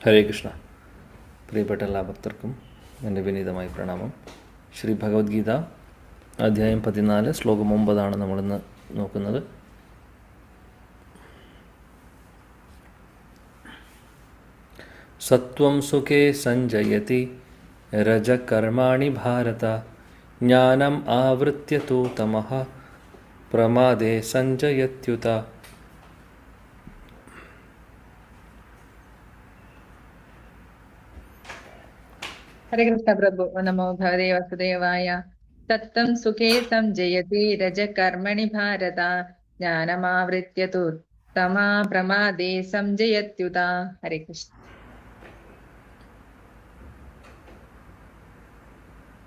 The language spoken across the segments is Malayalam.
ഹരേ കൃഷ്ണ. പ്രിയപ്പെട്ട എല്ലാ ഭക്തർക്കും എൻ്റെ വിനീതമായ പ്രണാമം. ശ്രീ ഭഗവത്ഗീത അധ്യായം 14 ശ്ലോകം 9 നമ്മളിന്ന് നോക്കുന്നത്. സത്വം സുഖേ സഞ്ജയതി രജകർമാണി ഭാരത ജ്ഞാനം ആവൃത്യ തു തമഃ പ്രമാദേ സഞ്ജയത്യുത. हरे कृष्ण प्रभु. नमो भगवते वासुदेवाय. सत्त्वं सुखे संजयति रजकर्मणि भारत ज्ञानमावृत्य तु तमा प्रमादे संजयत्युता. हरे कृष्ण.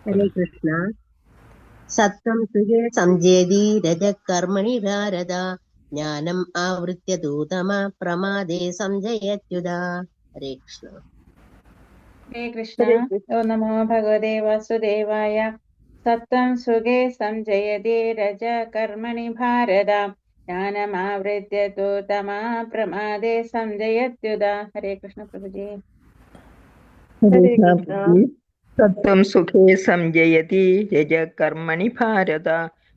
हरे कृष्ण. सत्त्वं सुखे संजयति रजकर्मणि भारत ज्ञानम् आवृत्य तु तमः प्रमादे संजयत्युता. हरे कृष्ण. हरे कृष्ण. ओम नमो भगवते वासुदेवाय. सत्त्वं सुखे संजयति रजकर्मणि भारत ज्ञानमावृत्य तु तमः प्रमादे संजयत्युता. हरे कृष्ण प्रभु जी. हरे कृष्ण. सत्त्वं सुखे संजयति रजकर्मणि भारत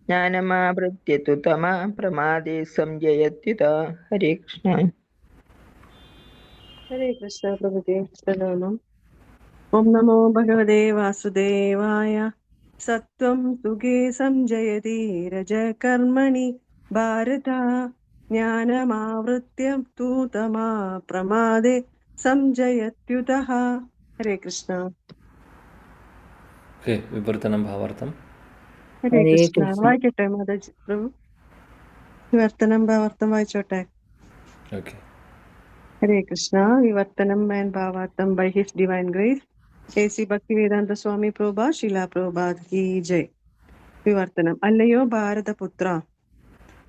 ज्ञानमावृत्य तु तमः प्रमादे संजयत्युता. हरे कृष्ण. हरे कृष्ण प्रभु जी. प्रणामम्. ओम नमो भगवते वासुदेवाय. सत्त्वं सुखे संजयति रजकर्मणि भारत ज्ञानमावृत्य तु तमः प्रमादे संजयत्युतः. हरे कृष्ण. വിവർത്തനം ഭാവാർത്ഥം. ഹരേ കൃഷ്ണ. വായിക്കട്ടെ മാതാജി പ്രഭു? വിവർത്തനം ഭാവാർത്ഥം വായിച്ചോട്ടെ. ഓക്കെ. ഹരേ കൃഷ്ണ. വിവർത്തനം ആൻഡ് ഭാവാർത്ഥം by his divine grace A.C. Bhaktivedanta Swami Prabhupada Srila Prabhupada ki jai. വിവർത്തനം. അല്ലയോ ഭാരതപുത്ര,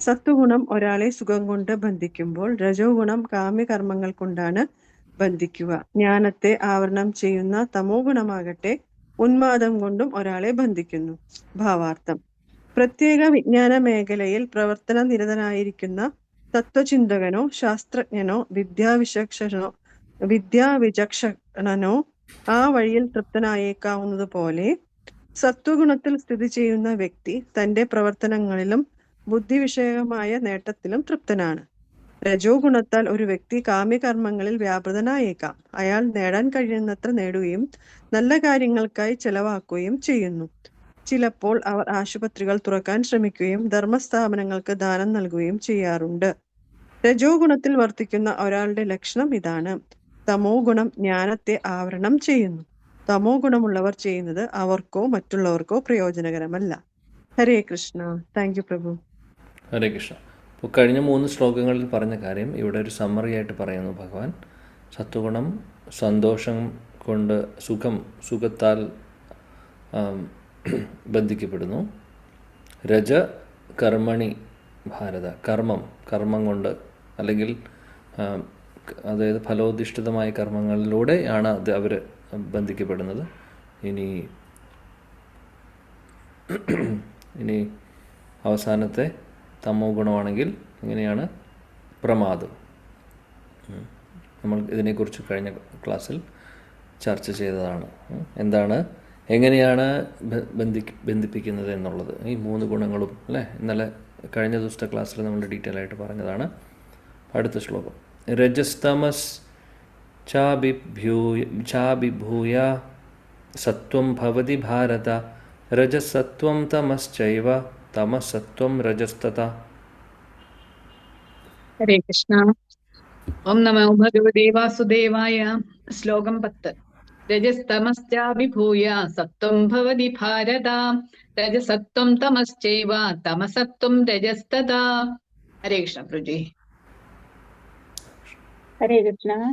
സത്വഗുണം ഒരാളെ സുഖം കൊണ്ട് ബന്ധിക്കുമ്പോൾ രജോ ഗുണം കാമ്യകർമ്മങ്ങൾ കൊണ്ടാണ് ബന്ധിക്കുക. ജ്ഞാനത്തെ ആവരണം ചെയ്യുന്ന തമോ ഗുണമാകട്ടെ ഉന്മാദം കൊണ്ടും ഒരാളെ ബന്ധിക്കുന്നു. ഭാവാർത്ഥം. പ്രത്യേക വിജ്ഞാന മേഖലയിൽ പ്രവർത്തന നിരതനായിരിക്കുന്ന തത്വചിന്തകനോ ശാസ്ത്രജ്ഞനോ വിദ്യാവിചക്ഷണനോ ആ വഴിയിൽ തൃപ്തനായേക്കാവുന്നതുപോലെ സത്വഗുണത്തിൽ സ്ഥിതി ചെയ്യുന്ന വ്യക്തി തന്റെ പ്രവർത്തനങ്ങളിലും ബുദ്ധിവിഷയകമായ നേട്ടത്തിലും തൃപ്തനാണ്. രജോ ഗുണത്താൽ ഒരു വ്യക്തി കാമ്യകർമ്മങ്ങളിൽ വ്യാപൃതനായേക്കാം. അയാൾ നേടാൻ കഴിയുന്നത്ര നേടുകയും നല്ല കാര്യങ്ങൾക്കായി ചെലവാക്കുകയും ചെയ്യുന്നു. ചിലപ്പോൾ അവർ ആശുപത്രികൾ തുറക്കാൻ ശ്രമിക്കുകയും ധർമ്മസ്ഥാപനങ്ങൾക്ക് ദാനം നൽകുകയും ചെയ്യാറുണ്ട്. രജോ ഗുണത്തിൽ വർത്തിക്കുന്ന ഒരാളുടെ ലക്ഷണം ഇതാണ്. തമോ ഗുണം ജ്ഞാനത്തെ ആവരണം ചെയ്യുന്നു. തമോ ഗുണമുള്ളവർ ചെയ്യുന്നത് അവർക്കോ മറ്റുള്ളവർക്കോ പ്രയോജനകരമല്ല. ഹരേ കൃഷ്ണ. Thank you prabhu. ഹരേ കൃഷ്ണ. ഇപ്പോൾ കഴിഞ്ഞ 3 ശ്ലോകങ്ങളിൽ പറഞ്ഞ കാര്യം ഇവിടെ ഒരു സമ്മറി ആയിട്ട് പറയുന്നു ഭഗവാൻ. സത്വഗുണം സന്തോഷം കൊണ്ട് സുഖത്താൽ ബന്ധിക്കപ്പെടുന്നു. രജ കർമ്മണി ഭാരത കർമ്മം കൊണ്ട് അല്ലെങ്കിൽ അതായത് ഫലോധിഷ്ഠിതമായ കർമ്മങ്ങളിലൂടെയാണ് അത് അവർ ബന്ധിക്കപ്പെടുന്നത്. ഇനി അവസാനത്തെ തമോ ഗുണമാണെങ്കിൽ ഇങ്ങനെയാണ് പ്രമാദം. നമ്മൾ ഇതിനെക്കുറിച്ച് കഴിഞ്ഞ ക്ലാസ്സിൽ ചർച്ച ചെയ്തതാണ്. എങ്ങനെയാണ് ബന്ധിപ്പിക്കുന്നത് എന്നുള്ളത്. ഈ 3 ഗുണങ്ങളും അല്ലേ, ഇന്നലെ കഴിഞ്ഞ ദിവസത്തെ ക്ലാസ്സിൽ നമ്മൾ ഡീറ്റെയിൽ ആയിട്ട് പറഞ്ഞതാണ്. അടുത്ത ശ്ലോകം. രജസ്തമസ് ചാഭിഭൂയ സത്വം ഭവതി ഭാരത രജസത്വം തമശ്ചൈവ തമസത്വം രജസ്തത. हरे कृष्ण. ओम नमो भगवते वासुदेवाय. श्लोकं 10. रजस्तमश्चाभिभूय सत्त्वं भवति भारत रजसत्वं तमश्चैव तमसत्वं रजस्तथा. हरे कृष्ण प्रभु. हरे कृष्ण.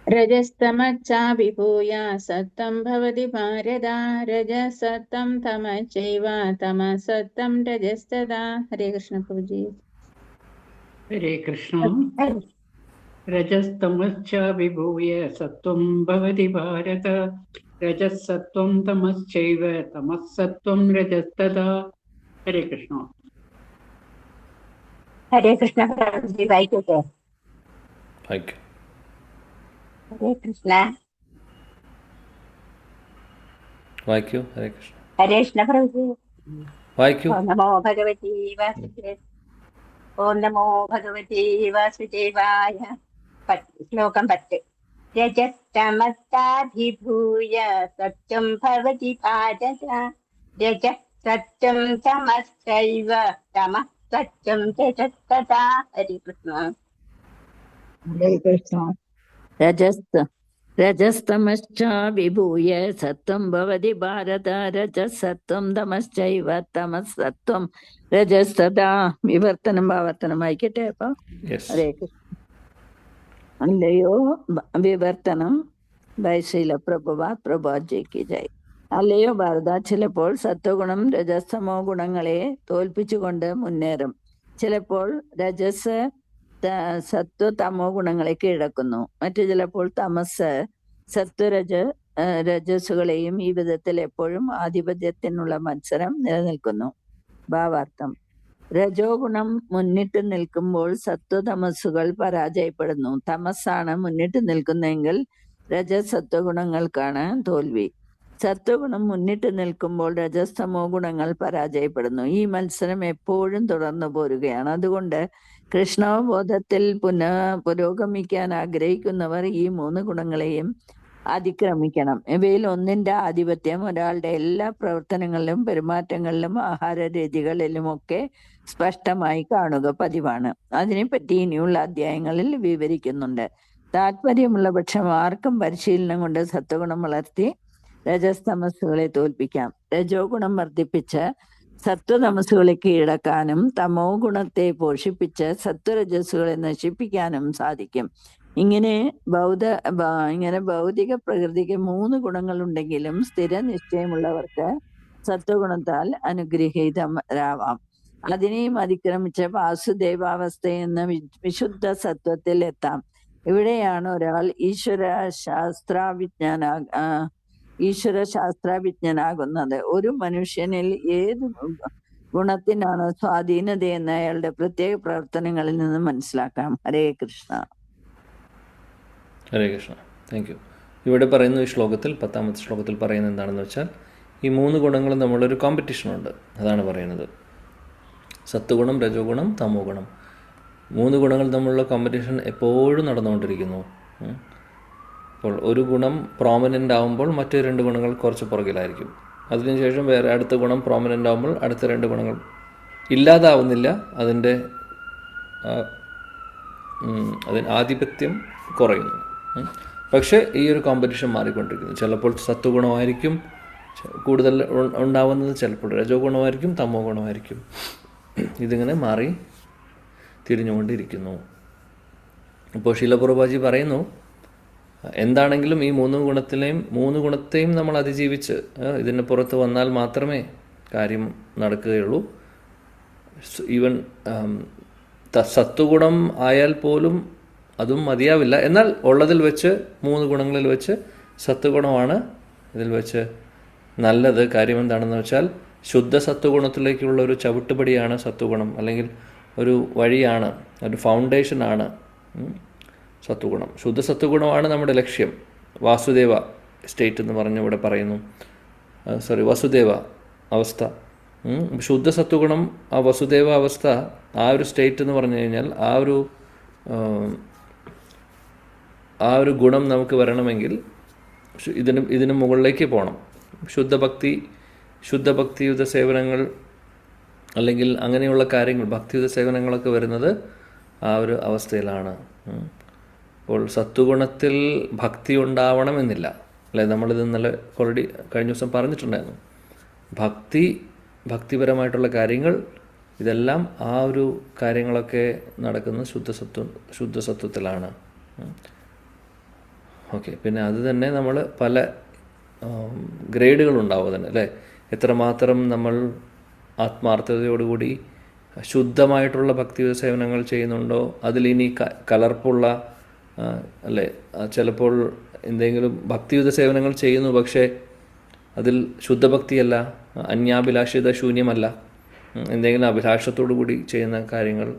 रजस्तमश्चाभिभूय सत्त्वं भवति भारत रजसत्वं तमश्चैव तमसत्वं रजस्तथा. हरे कृष्ण प्रभु जी. हरे कृष्ण. रजस्तमश्चाभिभूय सत्त्वं भवति भारत रजसत्वं तमश्चैव तमसत्वं रजस्तथा. हरे कृष्ण. हरे कृष्ण. ഹരേ കൃഷ്ണ. വായിക്കൂ. ഹരേ കൃഷ്ണ. ഹരേ കൃഷ്ണ പ്രഭു. വായിക്കൂ. ഓം നമോ ഭഗവതി വാസുദേവ. ഓം നമോ ഭഗവതി വാസുദേവായ. ശ്ലോകം 10. രജസ്തമസ്താഭിഭൂയ സത്വം ഭവതി ഭാരത. രജഃ സത്വം തമശ്ചൈവ തമഃ സത്വം രജസ്തഥാ. ഹരേ കൃഷ്ണ. ഹരേ കൃഷ്ണ. രജസ്തമശ്ച വിഭൂയ സത്വം ഭവതി ഭാരത. രജസത്വം തമശ്ചൈവ തമസത്വം രജസ്തഥാ. വിവർത്തനം ഭാവർത്തനം വായിക്കട്ടെ. അപ്പൊ ഹരേ കൃഷ്ണ. അല്ലയോ വിവർത്തനം ബൈശീല പ്രഭുപാത് പ്രഭാജിക്ക് ജയ്. അല്ലയോ ഭാരത, ചിലപ്പോൾ സത്വഗുണം രജസ്തമോ ഗുണങ്ങളെ തോൽപ്പിച്ചുകൊണ്ട് മുന്നേറും. ചിലപ്പോൾ രജസ് സത്വ തമോ ഗുണങ്ങളെ കീഴടക്കുന്നു. മറ്റു ചിലപ്പോൾ തമസ് രജസ്സുകളെയും ഈ വിധത്തിൽ എപ്പോഴും ആധിപത്യത്തിനുള്ള മത്സരം നിലനിൽക്കുന്നു. ഭാവാർത്ഥം: രജോ ഗുണം മുന്നിട്ട് നിൽക്കുമ്പോൾ സത്വതമസ്സുകൾ പരാജയപ്പെടുന്നു. തമസ്സാണ് മുന്നിട്ട് നിൽക്കുന്നതെങ്കിൽ രജസത്വഗുണങ്ങൾക്കാണ് തോൽവി. സത്വഗുണം മുന്നിട്ട് നിൽക്കുമ്പോൾ രജസ്തമോ ഗുണങ്ങൾ പരാജയപ്പെടുന്നു. ഈ മത്സരം എപ്പോഴും തുടർന്നു പോരുകയാണ്. അതുകൊണ്ട് കൃഷ്ണബോധത്തിൽ പുരോഗമിക്കാൻ ആഗ്രഹിക്കുന്നവർ ഈ 3 ഗുണങ്ങളെയും അതിക്രമിക്കണം. ഇവയിൽ ഒന്നിന്റെ ആധിപത്യം ഒരാളുടെ എല്ലാ പ്രവർത്തനങ്ങളിലും പെരുമാറ്റങ്ങളിലും ആഹാരരീതികളിലുമൊക്കെ സ്പഷ്ടമായി കാണുക പതിവാണ്. അതിനെപ്പറ്റി ഇനിയുള്ള അധ്യായങ്ങളിൽ വിവരിക്കുന്നുണ്ട്. താല്പര്യമുള്ള പക്ഷം ആർക്കും പരിശീലനം കൊണ്ട് സത്വഗുണം വളർത്തി രജസ്തമസ്സുകളെ തോൽപ്പിക്കാം. രജോ ഗുണം വർദ്ധിപ്പിച്ച് സത്വതമസ്സുകളെ കീഴടക്കാനും തമോ ഗുണത്തെ പോഷിപ്പിച്ച് സത്വരജസ്സുകളെ നശിപ്പിക്കാനും സാധിക്കും. ഇങ്ങനെ ഭൗതിക പ്രകൃതിക്ക് 3 ഗുണങ്ങളുണ്ടെങ്കിലും സ്ഥിര നിശ്ചയമുള്ളവർക്ക് സത്വഗുണത്താൽ അനുഗ്രഹീതരാവാം. അതിനെയും അതിക്രമിച്ച് വാസുദേവാവസ്ഥ എന്ന വിശുദ്ധ സത്വത്തിൽ എത്താം. ഇവിടെയാണ് ഒരാൾ ഈശ്വര ശാസ്ത്രവിജ്ഞനാകുന്നത്. ഒരു മനുഷ്യനിൽ ഏത് ഗുണത്തിനാണ് സ്വാധീനതയെന്ന് അയാളുടെ പ്രത്യേക പ്രവർത്തനങ്ങളിൽ നിന്ന് മനസ്സിലാക്കാം. ഹരേ കൃഷ്ണ. ഹരേ കൃഷ്ണ. Thank you. ഇവിടെ പറയുന്നു, ഈ ശ്ലോകത്തിൽ 10ാമത്തെ ശ്ലോകത്തിൽ പറയുന്നത് എന്താണെന്ന് വെച്ചാൽ, ഈ 3 ഗുണങ്ങളും തമ്മിലൊരു കോമ്പറ്റീഷനുണ്ട്. അതാണ് പറയുന്നത്. സത്വഗുണം, രജോ ഗുണം, തമോ ഗുണം, 3 ഗുണങ്ങൾ തമ്മിലുള്ള കോമ്പറ്റീഷൻ എപ്പോഴും നടന്നുകൊണ്ടിരിക്കുന്നു. അപ്പോൾ ഒരു ഗുണം പ്രോമിനൻ്റ് ആകുമ്പോൾ മറ്റു 2 ഗുണങ്ങൾ കുറച്ച് പുറകിലായിരിക്കും. അതിനുശേഷം വേറെ അടുത്ത ഗുണം പ്രോമിനൻ്റ് ആകുമ്പോൾ അടുത്ത 2 ഗുണങ്ങൾ ഇല്ലാതാവുന്നില്ല. അതിന് ആധിപത്യം കുറയുന്നു. പക്ഷേ ഈ ഒരു കോമ്പറ്റീഷൻ മാറിക്കൊണ്ടിരിക്കുന്നു. ചിലപ്പോൾ സത്വഗുണമായിരിക്കും കൂടുതൽ ഉണ്ടാവുന്നത്, ചിലപ്പോൾ രജോ ഗുണമായിരിക്കും, തമോ ഗുണമായിരിക്കും. ഇതിങ്ങനെ മാറി തിരിഞ്ഞുകൊണ്ടിരിക്കുന്നു. ഇപ്പോൾ ശീലപ്രഭുപാദി പറയുന്നു, എന്താണെങ്കിലും ഈ 3 ഗുണത്തെയും നമ്മൾ അതിജീവിച്ച് ഇതിന് പുറത്ത് വന്നാൽ മാത്രമേ കാര്യം നടക്കുകയുള്ളൂ. ഈവൻ സത്വഗുണം ആയാൽ പോലും അതും മതിയാവില്ല. എന്നാൽ ഉള്ളതിൽ വെച്ച് 3 ഗുണങ്ങളിൽ വെച്ച് സത്വഗുണമാണ് ഇതിൽ വെച്ച് നല്ലത്. കാര്യം എന്താണെന്ന് വെച്ചാൽ ശുദ്ധ സത്വഗുണത്തിലേക്കുള്ള ഒരു ചവിട്ടുപടിയാണ് സത്വഗുണം, അല്ലെങ്കിൽ ഒരു വഴിയാണ്, ഒരു ഫൗണ്ടേഷനാണ് സത്വഗുണം. ശുദ്ധ സത്വഗുണമാണ് നമ്മുടെ ലക്ഷ്യം. വാസുദേവ സ്റ്റേറ്റ് എന്ന് പറഞ്ഞ് ഇവിടെ പറയുന്നു. വസുദേവ അവസ്ഥ. ശുദ്ധ സത്വഗുണം, ആ വസുദേവ അവസ്ഥ, ആ ഒരു സ്റ്റേറ്റ് എന്ന് പറഞ്ഞു കഴിഞ്ഞാൽ ആ ഒരു ഗുണം നമുക്ക് വരണമെങ്കിൽ ഇതിന് മുകളിലേക്ക് പോകണം. ശുദ്ധഭക്തിയുത സേവനങ്ങൾ അല്ലെങ്കിൽ അങ്ങനെയുള്ള കാര്യങ്ങൾ, ഭക്തിയുത സേവനങ്ങളൊക്കെ വരുന്നത് ആ ഒരു അവസ്ഥയിലാണ്. അപ്പോൾ സത്വഗുണത്തിൽ ഭക്തി ഉണ്ടാവണമെന്നില്ല, അല്ലേ? നമ്മളിത് ഇന്നലെ ഓൾറെഡി കഴിഞ്ഞ ദിവസം പറഞ്ഞിട്ടുണ്ടായിരുന്നു. ഭക്തിപരമായിട്ടുള്ള കാര്യങ്ങൾ, ഇതെല്ലാം ആ ഒരു കാര്യങ്ങളൊക്കെ നടക്കുന്നത് ശുദ്ധസത്വത്തിലാണ്. ഓക്കെ. പിന്നെ അത് തന്നെ നമ്മൾ പല ഗ്രേഡുകളുണ്ടാവും തന്നെ, അല്ലേ? എത്രമാത്രം നമ്മൾ ആത്മാർത്ഥതയോടുകൂടി ശുദ്ധമായിട്ടുള്ള ഭക്തി സേവനങ്ങൾ ചെയ്യുന്നുണ്ടോ, അതിലിനി കലർപ്പുള്ള, അല്ലേ, ചിലപ്പോൾ എന്തെങ്കിലും ഭക്തിയുത സേവനങ്ങൾ ചെയ്യുന്നു, പക്ഷേ അതിൽ ശുദ്ധഭക്തിയല്ല, അന്യാഭിലാഷിത ശൂന്യമല്ല, എന്തെങ്കിലും അഭിലാഷത്തോടു കൂടി ചെയ്യുന്ന കാര്യങ്ങൾ.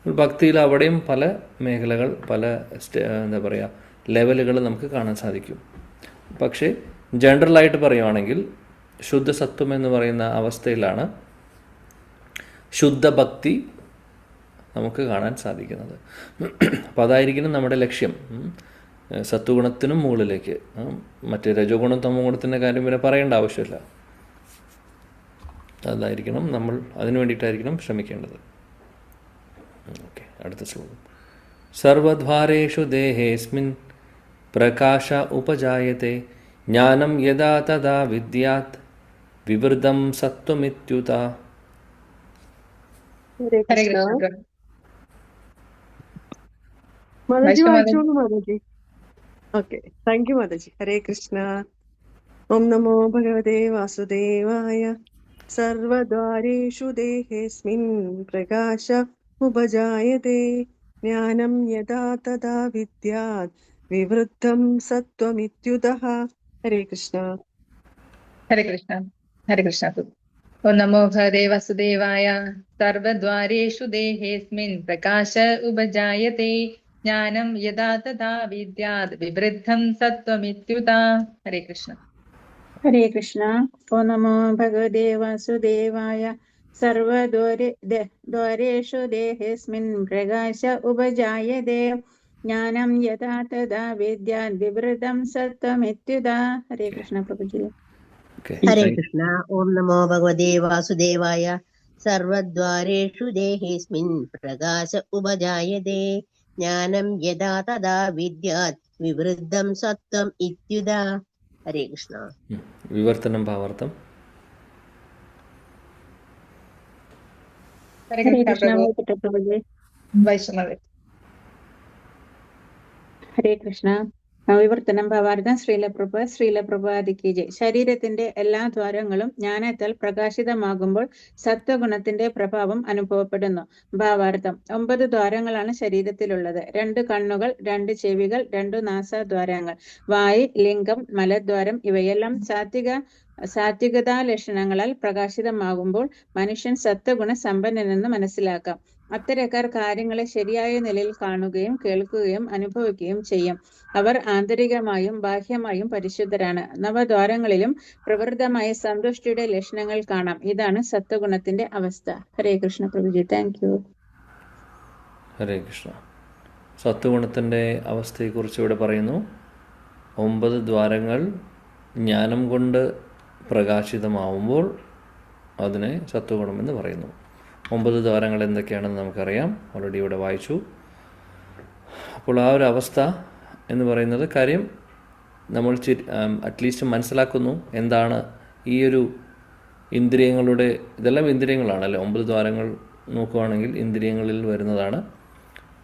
ഭക്തിയിൽ അവിടെയും പല മേഖലകൾ, പല എന്താ പറയുക, ലെവലുകൾ നമുക്ക് കാണാൻ സാധിക്കും. പക്ഷേ ജനറലായിട്ട് പറയുവാണെങ്കിൽ ശുദ്ധസത്വം എന്ന് പറയുന്ന അവസ്ഥയിലാണ് ശുദ്ധഭക്തി നമുക്ക് കാണാൻ സാധിക്കുന്നത്. അപ്പോൾ അതായിരിക്കണം നമ്മുടെ ലക്ഷ്യം. സത്വഗുണത്തിനും മുകളിലേക്ക്. മറ്റേ രജോഗുണം തമോ ഗുണത്തിൻ്റെ കാര്യം പിന്നെ പറയേണ്ട ആവശ്യമില്ല. അതായിരിക്കണം നമ്മൾ അതിനു വേണ്ടിയിട്ടായിരിക്കണം ശ്രമിക്കേണ്ടത്. ഓക്കെ, അടുത്ത ശ്ലോകം. സർവദ്വാരേഷു ദേഹേസ്മിൻ പ്രകാശ ഉപജായത്തെ ജ്ഞാനം യഥാ തഥാ വിദ്യാത് വിവൃതം സത്വമിത്യുത. ഹരേ ഹരേ കൃഷ്ണ. കൃഷ്ണ. മാതാജി വൈഷ്ണവ വായിച്ചോളൂ mataji. Okay, thank you mataji. Hare Krishna. ഓം നമോ ഭഗവതേ വാസുദേവായ. സർവദ്വാരേഷു ദേഹേസ്മിൻ പ്രകാശ ഉപജായത്തെ ജ്ഞാനം യഥാ തഥാ വിദ്യാത് വിവൃദ്ധം സത്വമിത്യുതഃ. ഹരേ കൃഷ്ണ. ഹരേ കൃഷ്ണ. ഹരേ കൃഷ്ണ. ഓം നമോ ഭഗവതേ വാസുദേവായ. സർവദ്വാരേഷു ദേഹേസ്മിൻ പ്രകാശ ഉപജായത്തെ ജ്ഞാനം യഥാ തഥാ വിദ്യാത് വിവൃദ്ധം സത്വമിത്യുത. ഹരേ കൃഷ്ണ. ഹരേ കൃഷ്ണ. ഓ നമോ ഭഗവതേ വാസുദേവായ. സർവദ്വാരേഷു ദേഹേസ്മിൻ പ്രകാശ ഉപജായതേ ജ്ഞാനം യഥാ തഥാ വിദ്യാത് വിവൃതം സത്വമിത്യുത. ഹരേ കൃഷ്ണ പ്രഭുജി. ഹരേ കൃഷ്ണ. ഓം നമോ ഭഗവതേ വാസുദേവായ. സർവദ്വാരേഷു ദേഹേസ്മിൻ പ്രകാശ ഉപജായതേ ജ്ഞാനം യഥാ തഥാ വിദ്യാത് വിവൃദ്ധം സത്വം ഇത്യുത. ഹരേ കൃഷ്ണ. വിവർത്തനം ഭാവാർത്ഥം. ഹരേ ഹരേ കൃഷ്ണ കൃഷ്ണ പ്രഭു. പ്രഭുജി. വൈഷ്ണവ. ഹരേ കൃഷ്ണ. വിവർത്തനം ഭാവാർത്ഥം. ശ്രീല പ്രഭുപാദിക്ക് ജയ്. ശരീരത്തിന്റെ എല്ലാ ദ്വാരങ്ങളും ജ്ഞാനത്താൽ പ്രകാശിതമാകുമ്പോൾ സത്വഗുണത്തിന്റെ പ്രഭാവം അനുഭവപ്പെടുന്നു. ഭാവാർത്ഥം. 9 ദ്വാരങ്ങളാണ് ശരീരത്തിലുള്ളത്. 2 കണ്ണുകൾ, 2 ചെവികൾ, 2 നാസാദ്വാരങ്ങൾ, വായ്, ലിംഗം, മലദ്വാരം ഇവയെല്ലാം സാത്വികതാ ലക്ഷണങ്ങളാൽ പ്രകാശിതമാകുമ്പോൾ മനുഷ്യൻ സത്വഗുണ സമ്പന്നനെന്ന് മനസ്സിലാക്കാം. അത്തരക്കാർ കാര്യങ്ങളെ ശരിയായ നിലയിൽ കാണുകയും കേൾക്കുകയും അനുഭവിക്കുകയും ചെയ്യും. അവർ ആന്തരികമായും ബാഹ്യമായും പരിശുദ്ധരാണ്. നവദ്വാരങ്ങളിലും പ്രവൃത്തമായ സന്തുഷ്ടിയുടെ ലക്ഷണങ്ങൾ കാണാം. ഇതാണ് സത്വഗുണത്തിന്റെ അവസ്ഥ. ഹരേ കൃഷ്ണ പ്രഭുജി. Thank you. ഹരേ കൃഷ്ണ. സത്വഗുണത്തിൻ്റെ അവസ്ഥയെക്കുറിച്ച് ഇവിടെ പറയുന്നു. 9 ദ്വാരങ്ങൾ ജ്ഞാനം കൊണ്ട് പ്രകാശിതമാവുമ്പോൾ അതിനെ സത്വഗുണമെന്ന് പറയുന്നു. 9 ദ്വാരങ്ങൾ എന്തൊക്കെയാണെന്ന് നമുക്കറിയാം, ഓൾറെഡി ഇവിടെ വായിച്ചു. അപ്പോൾ ആ ഒരു അവസ്ഥ എന്ന് പറയുന്നത് കാര്യം നമ്മൾ അറ്റ്ലീസ്റ്റ് മനസ്സിലാക്കുന്നു എന്താണ് ഈ ഒരു ഇന്ദ്രിയങ്ങളുടെ, ഇതെല്ലാം ഇന്ദ്രിയങ്ങളാണല്ലേ. 9 ദ്വാരങ്ങൾ നോക്കുകയാണെങ്കിൽ ഇന്ദ്രിയങ്ങളിൽ വരുന്നതാണ്.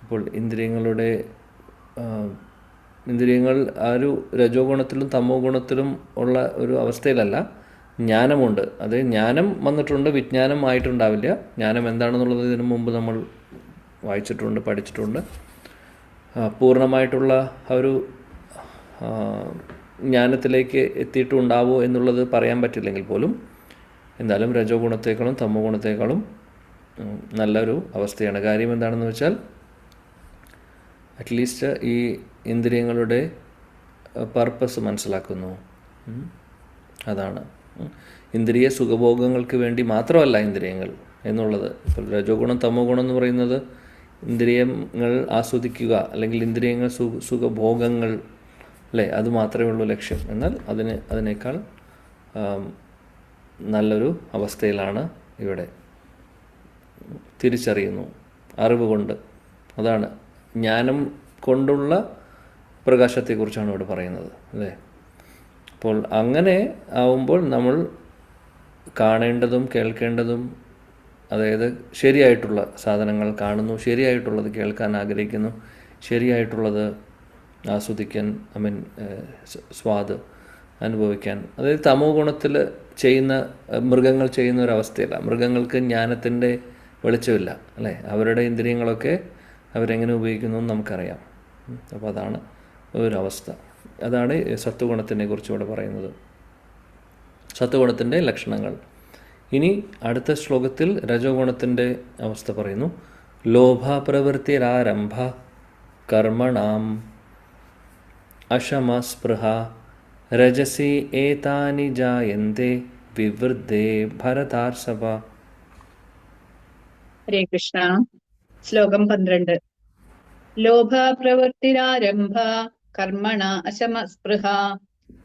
അപ്പോൾ ഇന്ദ്രിയങ്ങൾ ആ ഒരു രജോ ഗുണത്തിലും തമോ ഗുണത്തിലും ഉള്ള ഒരു അവസ്ഥയിലല്ല, ജ്ഞാനമുണ്ട്. അത് ജ്ഞാനം വന്നിട്ടുണ്ട്, വിജ്ഞാനം ആയിട്ടുണ്ടാവില്ല. ജ്ഞാനം എന്താണെന്നുള്ളത് ഇതിനു മുമ്പ് നമ്മൾ വായിച്ചിട്ടുണ്ട്, പഠിച്ചിട്ടുണ്ട്. പൂർണ്ണമായിട്ടുള്ള ആ ഒരു ജ്ഞാനത്തിലേക്ക് എത്തിയിട്ടുണ്ടാവോ എന്നുള്ളത് പറയാൻ പറ്റില്ലെങ്കിൽ പോലും എന്തായാലും രജോ ഗുണത്തേക്കാളും തമോ ഗുണത്തേക്കാളും നല്ലൊരു അവസ്ഥയാണ്. കാര്യം എന്താണെന്ന് വെച്ചാൽ അറ്റ്ലീസ്റ്റ് ഈ ഇന്ദ്രിയങ്ങളുടെ പർപ്പസ് മനസ്സിലാക്കുന്നു. അതാണ് ഇന്ദ്രിയ സുഖഭോഗങ്ങൾക്ക് വേണ്ടി മാത്രമല്ല ഇന്ദ്രിയങ്ങൾ എന്നുള്ളത്. ഇപ്പോൾ രജോ ഗുണം തമോ ഗുണം എന്ന് പറയുന്നത് ഇന്ദ്രിയങ്ങൾ ആസ്വദിക്കുക അല്ലെങ്കിൽ ഇന്ദ്രിയങ്ങൾ സുഖഭോഗങ്ങൾ അല്ലേ, അത് മാത്രമേ ഉള്ളൂ ലക്ഷ്യം. എന്നാൽ അതിനേക്കാൾ നല്ലൊരു അവസ്ഥയിലാണ് ഇവിടെ തിരിച്ചറിയുന്നു അറിവ് കൊണ്ട്. അതാണ് ജ്ഞാനം കൊണ്ടുള്ള പ്രകാശത്തെക്കുറിച്ചാണ് ഇവിടെ പറയുന്നത് അല്ലേ. അപ്പോൾ അങ്ങനെ ആവുമ്പോൾ നമ്മൾ കാണേണ്ടതും കേൾക്കേണ്ടതും, അതായത് ശരിയായിട്ടുള്ള സാധനങ്ങൾ കാണുന്നു, ശരിയായിട്ടുള്ളത് കേൾക്കാൻ ആഗ്രഹിക്കുന്നു, ശരിയായിട്ടുള്ളത് ആസ്വദിക്കാൻ, സ്വാദ് അനുഭവിക്കാൻ. അതായത് തമോ ഗുണത്തിൽ ചെയ്യുന്ന മൃഗങ്ങൾ ചെയ്യുന്ന ഒരവസ്ഥയല്ല. മൃഗങ്ങൾക്ക് ജ്ഞാനത്തിൻ്റെ വെളിച്ചമില്ല അല്ലേ. അവരുടെ ഇന്ദ്രിയങ്ങളൊക്കെ അവരെങ്ങനെ ഉപയോഗിക്കുന്നു എന്ന് നമുക്കറിയാം. അപ്പോൾ അതാണ് ഒരവസ്ഥ. അതാണ് സത്വഗുണത്തിനെ കുറിച്ച് ഇവിടെ പറയുന്നത്, സത്വഗുണത്തിൻ്റെ ലക്ഷണങ്ങൾ. ഇനി അടുത്ത ശ്ലോകത്തിൽ രജോ ഗുണത്തിൻ്റെ അവസ്ഥ പറയുന്നു. ലോഭ പ്രവൃത്തിരാരംഭ കർമ്മണാം അശമസ്പൃഹ രജസി ഏതാനി ജായന്തെ വിവൃദ്ധേ ഭരതാർഷഭ. ഹരേ കൃഷ്ണ. ശ്ലോകം 12. ലോഭ പ്രവൃത്തിരാരംഭ കർമ്മണ അശമസ്പൃഹ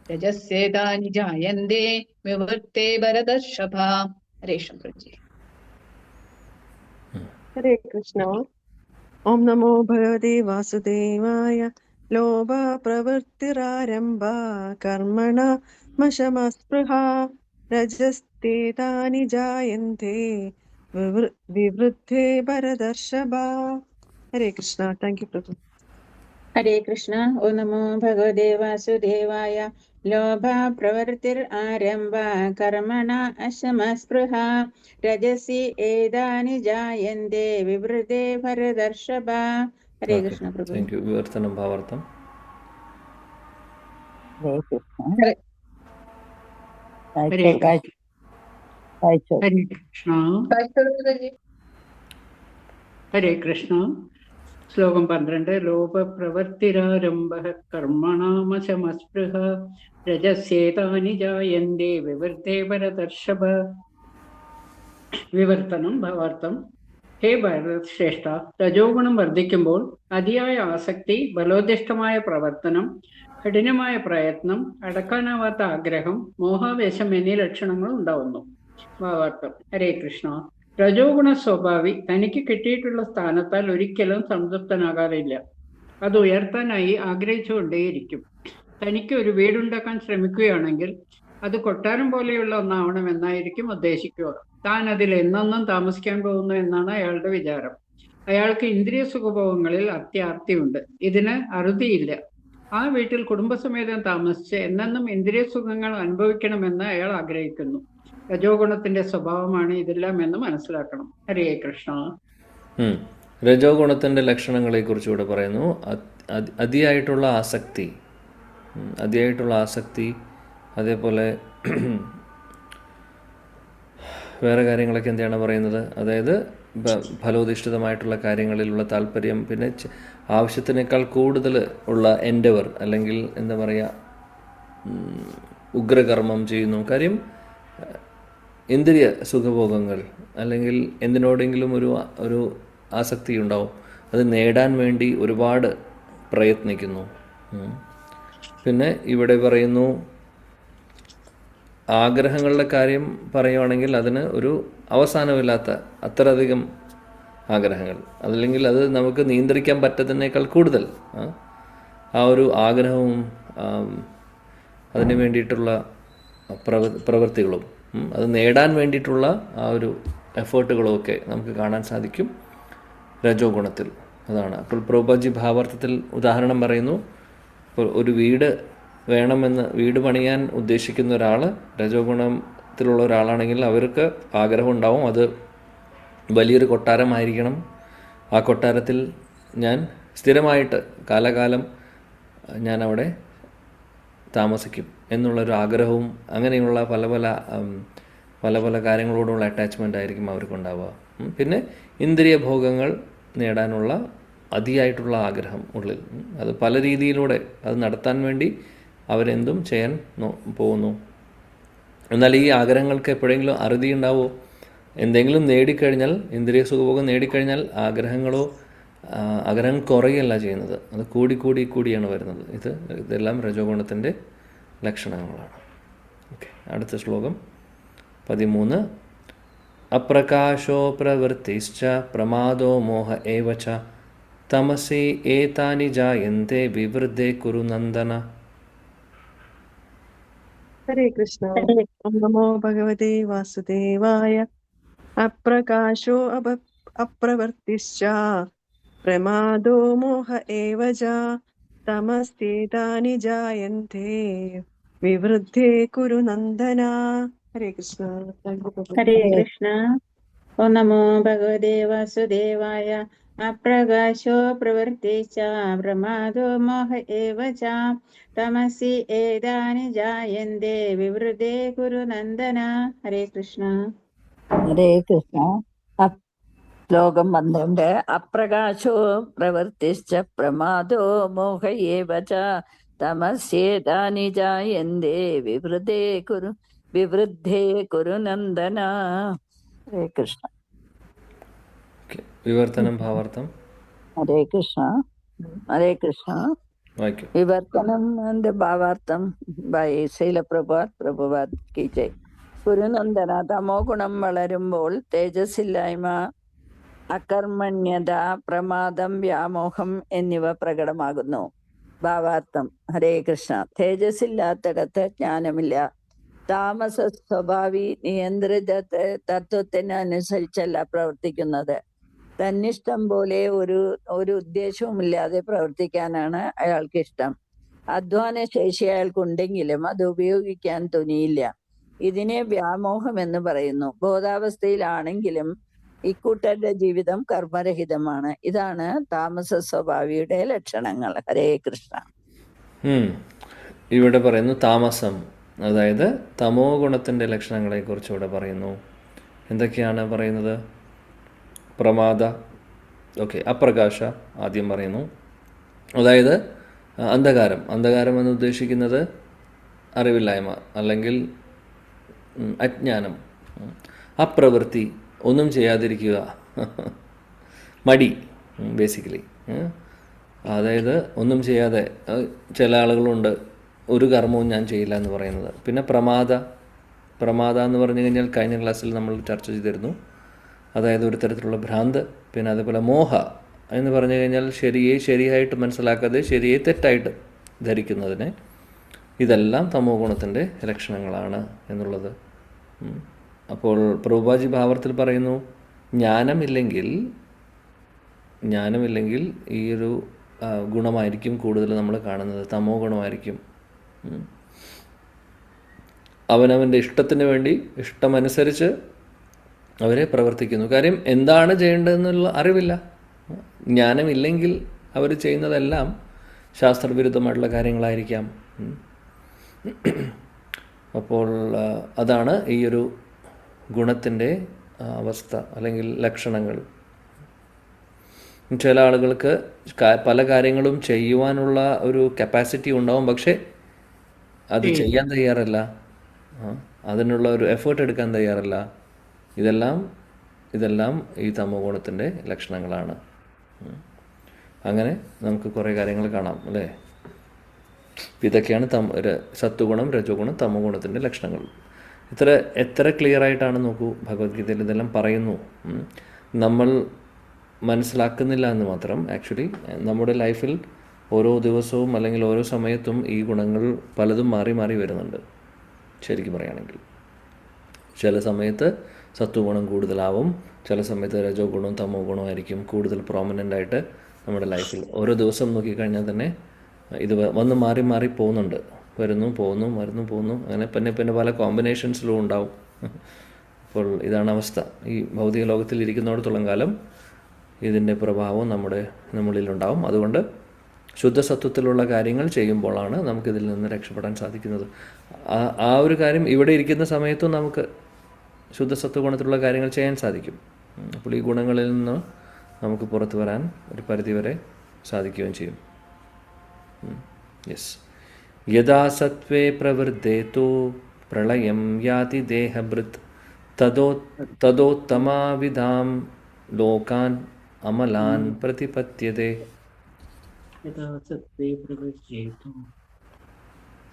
രജസ്യേതാനി ജായന്തെ വിവൃത്തേ ഭരതർഷഭ. ഹരേ കൃഷ്ണ. ഹരേ കൃഷ്ണ. ഓം നമോ ഭഗവതേ വാസുദേവായ. ലോഭ പ്രവൃത്തിരാരംഭ കർമ്മണ മശമസ്പൃഹ രജസ്തേതാനി ജായന്തെ വിവൃദ്ധേ ഭരതർഷഭ. ഹരേ കൃഷ്ണ. Thank you prabhu. ഹരേ കൃഷ്ണ. ഓ നമോ ഭഗവതേ വാസുദേവായ. ലോഭ പ്രവൃത്തിർ ആരംഭ കർമ്മണ അശമസ്പൃഹ രജസി ഏതാനി ജായന്തെ വിവൃതേ ഭരതർഷഭ. ഹരേ കൃഷ്ണ പ്രഭു. Thank you. വിവർത്തനം ഭാവാർത്ഥം. ഹരേ കൃഷ്ണ. ഹരേ കൃഷ്ണ. വായിച്ചോ. ഹരേ കൃഷ്ണ. ഹരേ കൃഷ്ണ. ശ്ലോകം 12. ലോഭ പ്രവർത്തിരാരംഭ കർമ്മണാമശമസ്പൃഹ രജസ്യേതാനി ജായന്തെ വിവൃത്തേ ഭരതർഷഭ. വിവർത്തനം ഭാവാർത്ഥം. ഹേ ഭരത് ശ്രേഷ്ഠ, രജോഗുണം വർദ്ധിക്കുമ്പോൾ അതിയായ ആസക്തി, ബലോദിഷ്ടമായ പ്രവർത്തനം, കഠിനമായ പ്രയത്നം, അടക്കാനാവാത്ത ആഗ്രഹം, മോഹാവേശം എന്നീ ലക്ഷണങ്ങൾ ഉണ്ടാവുന്നു. ഭാവാർത്ഥം. ഹരേ കൃഷ്ണ. രജോഗുണ സ്വഭാവി തനിക്ക് കിട്ടിയിട്ടുള്ള സ്ഥാനത്താൽ ഒരിക്കലും സംതൃപ്തനാകാറില്ല. അത് ഉയർത്താനായി ആഗ്രഹിച്ചുകൊണ്ടേയിരിക്കും. തനിക്ക് ഒരു വീടുണ്ടാക്കാൻ ശ്രമിക്കുകയാണെങ്കിൽ അത് കൊട്ടാരം പോലെയുള്ള ഒന്നാവണമെന്നായിരിക്കും ഉദ്ദേശിക്കുക. താൻ അതിൽ എന്നെന്നും താമസിക്കാൻ പോകുന്നു എന്നാണ് അയാളുടെ വിചാരം. അയാൾക്ക് ഇന്ദ്രിയ സുഖഭോഗങ്ങളിൽ അത്യാർത്തിയുണ്ട്. ഇതിന് അറുതിയില്ല. ആ വീട്ടിൽ കുടുംബസമേതം താമസിച്ച് എന്നെന്നും ഇന്ദ്രിയ സുഖങ്ങൾ അനുഭവിക്കണമെന്ന് അയാൾ ആഗ്രഹിക്കുന്നു. രജോഗുണത്തിന്റെ സ്വഭാവമാണ് ഇതെല്ലാം എന്ന് മനസ്സിലാക്കണം. ഹരേ കൃഷ്ണ. രജോ ഗുണത്തിൻ്റെ ലക്ഷണങ്ങളെ കുറിച്ച് ഇവിടെ പറയുന്നു. അതിയായിട്ടുള്ള ആസക്തി, അതേപോലെ വേറെ കാര്യങ്ങളൊക്കെ എന്താണ് പറയുന്നത്, അതായത് ഫലോധിഷ്ഠിതമായിട്ടുള്ള കാര്യങ്ങളിലുള്ള താല്പര്യം, പിന്നെ ആവശ്യത്തിനേക്കാൾ കൂടുതൽ ഉള്ള എൻഡവർ, അല്ലെങ്കിൽ എന്താ പറയുക, ഉഗ്രകർമ്മം ചെയ്യുന്നു. കാര്യം ഇന്ദ്രിയ സുഖഭോഗങ്ങൾ അല്ലെങ്കിൽ എന്തിനോടെങ്കിലും ഒരു ആസക്തി ഉണ്ടാവും. അത് നേടാൻ വേണ്ടി ഒരുപാട് പ്രയത്നിക്കുന്നു. പിന്നെ ഇവിടെ പറയുന്നു, ആഗ്രഹങ്ങളുടെ കാര്യം പറയുവാണെങ്കിൽ അതിന് ഒരു അവസാനമില്ലാത്ത അത്രയധികം ആഗ്രഹങ്ങൾ, അതല്ലെങ്കിൽ അത് നമുക്ക് നിയന്ത്രിക്കാൻ പറ്റുന്നതിനേക്കാൾ കൂടുതൽ ആ ഒരു ആഗ്രഹവും അതിന് വേണ്ടിയിട്ടുള്ള പ്രവൃത്തികളും അത് നേടാൻ വേണ്ടിയിട്ടുള്ള ആ ഒരു എഫേർട്ടുകളുമൊക്കെ നമുക്ക് കാണാൻ സാധിക്കും രജോ ഗുണത്തിൽ. അതാണ്. അപ്പോൾ പ്രഭുപാദി ഭാവാർത്ഥത്തിൽ ഉദാഹരണം പറയുന്നു. ഇപ്പോൾ ഒരു വീട് വേണമെന്ന്, വീട് പണിയാൻ ഉദ്ദേശിക്കുന്ന ഒരാൾ രജോ ഗുണത്തിലുള്ള ഒരാളാണെങ്കിൽ അവർക്ക് ആഗ്രഹം ഉണ്ടാവും, അത് വലിയൊരു കൊട്ടാരമായിരിക്കണം, ആ കൊട്ടാരത്തിൽ ഞാൻ സ്ഥിരമായിട്ട് കാലകാലം ഞാൻ അവിടെ താമസിക്കും എന്നുള്ളൊരു ആഗ്രഹവും അങ്ങനെയുള്ള പല പല കാര്യങ്ങളോടുള്ള അറ്റാച്ച്മെൻ്റ് ആയിരിക്കും അവർക്കുണ്ടാവുക. പിന്നെ ഇന്ദ്രിയ ഭോഗങ്ങൾ നേടാനുള്ള അതിയായിട്ടുള്ള ആഗ്രഹം ഉള്ളിൽ, അത് പല രീതിയിലൂടെ അത് നടത്താൻ വേണ്ടി അവരെന്തും ചെയ്യാൻ പോകുന്നു. എന്നാൽ ഈ ആഗ്രഹങ്ങൾക്ക് എപ്പോഴെങ്കിലും അറുതി ഉണ്ടാവുമോ? എന്തെങ്കിലും നേടിക്കഴിഞ്ഞാൽ, ഇന്ദ്രിയ സുഖഭോഗം നേടിക്കഴിഞ്ഞാൽ ആഗ്രഹം കുറയല്ല ചെയ്യുന്നത്, അത് കൂടിയാണ് വരുന്നത്. ഇതെല്ലാം രജോഗുണത്തിൻ്റെ ലക്ഷണങ്ങളാണ്. ഓക്കെ, അടുത്ത ശ്ലോകം 13. അപ്രകാശോ പ്രവൃത്തിശ്ച പ്രമാദോ മോഹ ഏവ ച തമസി ഏതാനി ജായന്തെ വിവൃദ്ധേ കുരു നന്ദന. ഹരേ കൃഷ്ണ. ഓം നമോ ഭഗവതേ വാസുദേവായ. അപ്രകാശോ അപ്രവൃത്തിശ്ച പ്രമാദോ മോഹ ഏവ ച തമസ്തേതാനി ജായന്തെ വിവൃദ്ധേ കുരു നന്ദന. ഹരേ കൃഷ്ണ. ഹരേ കൃഷ്ണ. ഓ നമോ ഭഗവതേ വാസുദേവായ. അപ്രകാശോ പ്രവൃത്തിശ്ച പ്രമാദോ മോഹ ഏവ ച തമസി ഏതാനി ജായന്തെ വിവൃദ്ധേ കുരു നന്ദന. ഹരേ കൃഷ്ണ. ഹരേ കൃഷ്ണ. ശ്ലോകം 12. അപ്രകാശോ പ്രവർത്തിശ്ച പ്രമാദോ മോഹ ഏവ ച തമസ്യേതാനി ജായന്തേ വിവൃദ്ധേ കുരു നന്ദന. ഹരേ കൃഷ്ണ. വിവർത്തനം ഭാവാർത്ഥം. ഹരേ കൃഷ്ണ. ഹരേ കൃഷ്ണ. വായിക്കും. വിവർത്തനം എന്റെ ഭാവാർത്ഥം ബൈ ശൈല പ്രഭുപാദ് കി ജയ്. കുരുനന്ദന, തമോ ഗുണം വളരുമ്പോൾ തേജസ്സില്ലായ്മ, അകർമ്മണ്യത, പ്രമാദം, വ്യാമോഹം എന്നിവ പ്രകടമാകുന്നു. ഭാവാർത്ഥം. ഹരേ കൃഷ്ണ. തേജസ്സില്ലാത്തിടത്ത് ജ്ഞാനമില്ല. താമസ സ്വഭാവി നിയന്ത്രിത തത്വത്തിന് അനുസരിച്ചല്ല പ്രവർത്തിക്കുന്നത്. തന്നിഷ്ടം പോലെ ഒരു ഉദ്ദേശവുമില്ലാതെ പ്രവർത്തിക്കാനാണ് അയാൾക്ക് ഇഷ്ടം. അധ്വാന ശേഷി അയാൾക്കുണ്ടെങ്കിലും അത് ഉപയോഗിക്കാൻ തുനിയില്ല. ഇതിനെ വ്യാമോഹം എന്ന് പറയുന്നു. ബോധാവസ്ഥയിലാണെങ്കിലും ഇക്കൂട്ടരുടെ ജീവിതം കർമ്മരഹിതമാണ്. ഇതാണ് താമസ സ്വഭാവിയുടെ ലക്ഷണങ്ങൾ. ഹരേ കൃഷ്ണ. ഇവിടെ പറയുന്നു താമസം, അതായത് തമോ ഗുണത്തിൻ്റെ ലക്ഷണങ്ങളെ കുറിച്ച് ഇവിടെ പറയുന്നു. എന്തൊക്കെയാണ് പറയുന്നത്? പ്രമാദ, അപ്രകാശ ആദ്യം പറയുന്നു. അതായത് അന്ധകാരം. അന്ധകാരം എന്ന് ഉദ്ദേശിക്കുന്നത് അറിവില്ലായ്മ അല്ലെങ്കിൽ അജ്ഞാനം. അപ്രവൃത്തി, ഒന്നും ചെയ്യാതിരിക്കുക, മടി ബേസിക്കലി. അതായത് ഒന്നും ചെയ്യാതെ ചില ആളുകളുണ്ട്, ഒരു കർമ്മവും ഞാൻ ചെയ്യില്ല എന്ന് പറയുന്നത്. പിന്നെ പ്രമാദ എന്ന് പറഞ്ഞു കഴിഞ്ഞാൽ കഴിഞ്ഞ ക്ലാസ്സിൽ നമ്മൾ ചർച്ച ചെയ്തിരുന്നു. അതായത് ഒരു തരത്തിലുള്ള ഭ്രാന്ത്. പിന്നെ അതേപോലെ മോഹ എന്ന് പറഞ്ഞു കഴിഞ്ഞാൽ ശരിയെ ശരിയായിട്ട് മനസ്സിലാക്കാതെ ശരിയെ തെറ്റായിട്ട് ധരിക്കുന്നതിനെ. ഇതെല്ലാം തമോ ഗുണത്തിൻ്റെ ലക്ഷണങ്ങളാണ് എന്നുള്ളത്. അപ്പോൾ പ്രഭുപാദി ഭാവാർത്ഥത്തിൽ പറയുന്നു, ജ്ഞാനമില്ലെങ്കിൽ ഈ ഒരു ഗുണമായിരിക്കും കൂടുതൽ നമ്മൾ കാണുന്നത്, തമോ ഗുണമായിരിക്കും. അവനവൻ്റെ ഇഷ്ടത്തിന് വേണ്ടി ഇഷ്ടമനുസരിച്ച് അവരെ പ്രവർത്തിക്കുന്നു. കാര്യം എന്താണ് ചെയ്യേണ്ടതെന്നുള്ള അറിവില്ല. ജ്ഞാനമില്ലെങ്കിൽ അവർ ചെയ്യുന്നതെല്ലാം ശാസ്ത്രവിരുദ്ധമായിട്ടുള്ള കാര്യങ്ങളായിരിക്കാം. അപ്പോൾ അതാണ് ഈ ഒരു ഗുണത്തിൻ്റെ അവസ്ഥ അല്ലെങ്കിൽ ലക്ഷണങ്ങൾ. ചില ആളുകൾക്ക് പല കാര്യങ്ങളും ചെയ്യുവാനുള്ള ഒരു കപ്പാസിറ്റി ഉണ്ടാവും, പക്ഷേ അത് ചെയ്യാൻ തയ്യാറല്ല, അതിനുള്ള ഒരു എഫേർട്ട് എടുക്കാൻ തയ്യാറല്ല. ഇതെല്ലാം ഈ തമോ ഗുണത്തിൻ്റെ ലക്ഷണങ്ങളാണ്. അങ്ങനെ നമുക്ക് കുറേ കാര്യങ്ങൾ കാണാം അല്ലേ. ഇതൊക്കെയാണ് സത്വഗുണം, രജോഗുണം, തമോ ഗുണത്തിൻ്റെ ലക്ഷണങ്ങൾ. എത്ര ക്ലിയർ ആയിട്ടാണ് നോക്കൂ, ഭഗവത്ഗീതയിൽ ഇതെല്ലാം പറയുന്നു. നമ്മൾ മനസ്സിലാക്കുന്നില്ല എന്ന് മാത്രം. ആക്ച്വലി നമ്മുടെ ലൈഫിൽ ഓരോ ദിവസവും അല്ലെങ്കിൽ ഓരോ സമയത്തും ഈ ഗുണങ്ങൾ പലതും മാറി മാറി വരുന്നുണ്ട്. ശരിക്കും പറയുകയാണെങ്കിൽ ചില സമയത്ത് സത്വഗുണം കൂടുതലാവും, ചില സമയത്ത് രജോ ഗുണവും തമോ ഗുണവും ആയിരിക്കും കൂടുതൽ പ്രോമിനൻ്റ് ആയിട്ട് നമ്മുടെ ലൈഫിൽ. ഓരോ ദിവസം നോക്കിക്കഴിഞ്ഞാൽ തന്നെ ഇത് വന്ന് മാറി മാറി പോകുന്നുണ്ട്. വരുന്നു പോകുന്നു അങ്ങനെ പിന്നെ പല കോമ്പിനേഷൻസിലും ഉണ്ടാവും. അപ്പോൾ ഇതാണ് അവസ്ഥ. ഈ ഭൗതിക ലോകത്തിൽ ഇരിക്കുന്നിടത്തോളം കാലം ഇതിൻ്റെ പ്രഭാവം നമ്മളിലുണ്ടാവും. അതുകൊണ്ട് ശുദ്ധസത്വത്തിലുള്ള കാര്യങ്ങൾ ചെയ്യുമ്പോഴാണ് നമുക്കിതിൽ നിന്ന് രക്ഷപ്പെടാൻ സാധിക്കുന്നത്. ആ ഒരു കാര്യം ഇവിടെ ഇരിക്കുന്ന സമയത്തും നമുക്ക് ശുദ്ധസത്വ ഗുണത്തിലുള്ള കാര്യങ്ങൾ ചെയ്യാൻ സാധിക്കും. അപ്പോൾ ഈ ഗുണങ്ങളിൽ നിന്ന് നമുക്ക് പുറത്തു വരാൻ ഒരു പരിധിവരെ സാധിക്കുകയും ചെയ്യും. യെസ്. യഥാ സത്വേ പ്രവൃദ്ധേതു പ്രളയം യാതി ദേഹഭൃത് തദോത്തമാവിധാം ലോകാൻ അമലാൻ പ്രതിപദ്യതേ.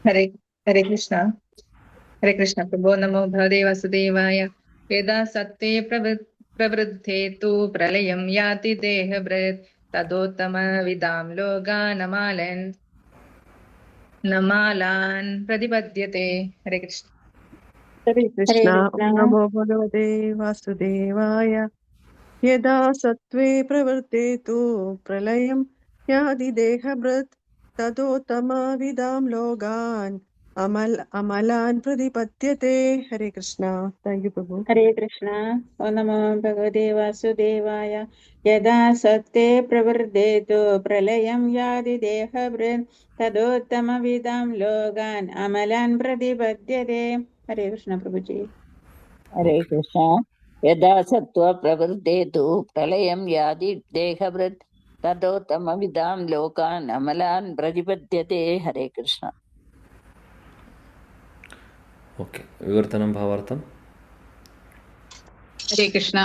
ഹരേ കൃഷ്ണ. ഹരേ കൃഷ്ണ. പ്രഭോ നമോ ഭഗവതേ വാസുദേവായ. യഥാ സത്വേ പ്രവൃദ്ധേതു പ്രളയം യാതി ദേഹഭൃത് തദോത്തമവിദാം ലോകാൻ അമലാൻ പ്രതിപദ്യതേ. ഹരേ കൃഷ്ണ. ഹരേ കൃഷ്ണ. നമോ ഭഗവതേ വാസുദേവായ. യഥാ സത്വേ പ്രവർത്തേതു പ്രളയം യാതി ദേഹഭൃത് തദോത്തമവിദാം ലോകാൻ അമലാൻ പ്രതിപദ്യതേ. ഹരേ കൃഷ്ണ. Thank you prabhu. ഹരേ കൃഷ്ണ. ഓം നമോ ഭഗവതേ വാസുദേവായ. യഥാ സത്വേ പ്രവൃദ്ധേതു പ്രളയം യാതി ദേഹഭൃത് തദോത്തമവിദാം ലോകാൻ അമലാൻ പ്രതിപദ്യതേ. ഹരേ കൃഷ്ണ പ്രഭുജി. ഹരേ കൃഷ്ണ. യഥാ സത്വ പ്രവൃദ്ധേതു പ്രളയം യാതി ദേഹഭൃത് തതോത്തമവിദാം ലോകാൻ അമലാൻ പ്രതിപദ്യത്തെ. ഹരേ കൃഷ്ണ. ഓക്കെ, വിവർത്തനം ഭാവാർത്ഥം. ഹരേ കൃഷ്ണ.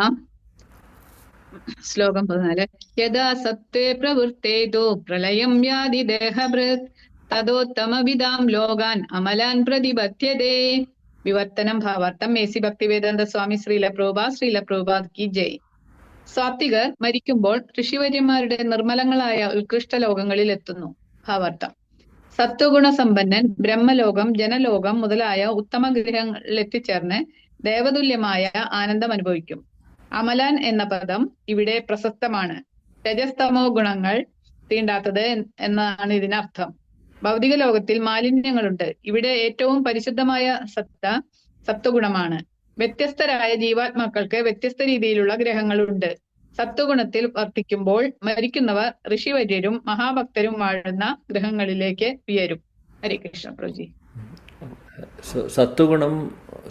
ശ്ലോകം 14. യഥാ സത്വേ പ്രവൃത്തേതോ പ്രളയം യാതി ദേഹഭൃത് തദോത്തമവിദാം ലോകാൻ അമലാൻ പ്രതിപദ്ധ്യതേ. വിവർത്തനം ഭാവാർത്ഥം. മേസി ഭക്തിവേദാന്ത സ്വാമി ശ്രീല പ്രഭുപാദ് കി ജയ്. സാത്വികർ മരിക്കുമ്പോൾ ഋഷിവര്യന്മാരുടെ നിർമ്മലങ്ങളായ ഉത്കൃഷ്ട ലോകങ്ങളിൽ എത്തുന്നു. ഭാവാർത്ഥം. സത്വഗുണ സമ്പന്നൻ ബ്രഹ്മലോകം, ജനലോകം മുതലായ ഉത്തമ ഗൃഹങ്ങളിൽ എത്തിച്ചേർന്ന് ദേവതുല്യമായ ആനന്ദം അനുഭവിക്കും. അമലാൻ എന്ന പദം ഇവിടെ പ്രസക്തമാണ്. രജസ്തമോ ഗുണങ്ങൾ തീണ്ടാത്തത് എന്നാണ് ഇതിനർത്ഥം. ഭൗതിക ലോകത്തിൽ മാലിന്യങ്ങളുണ്ട്. ഇവിടെ ഏറ്റവും പരിശുദ്ധമായ സത്വഗുണമാണ്. വ്യത്യസ്തരായ ജീവാത്മാക്കൾക്ക് വ്യത്യസ്ത രീതിയിലുള്ള ഗ്രഹങ്ങളുണ്ട്. സത്വഗുണത്തിൽ വർത്തിക്കുമ്പോൾ മരിക്കുന്നവർ ഋഷിവര്യരും മഹാഭക്തരും വാഴുന്ന ഗ്രഹങ്ങളിലേക്ക് ഉയരും. ഹരേ കൃഷ്ണ പ്രഭുജി.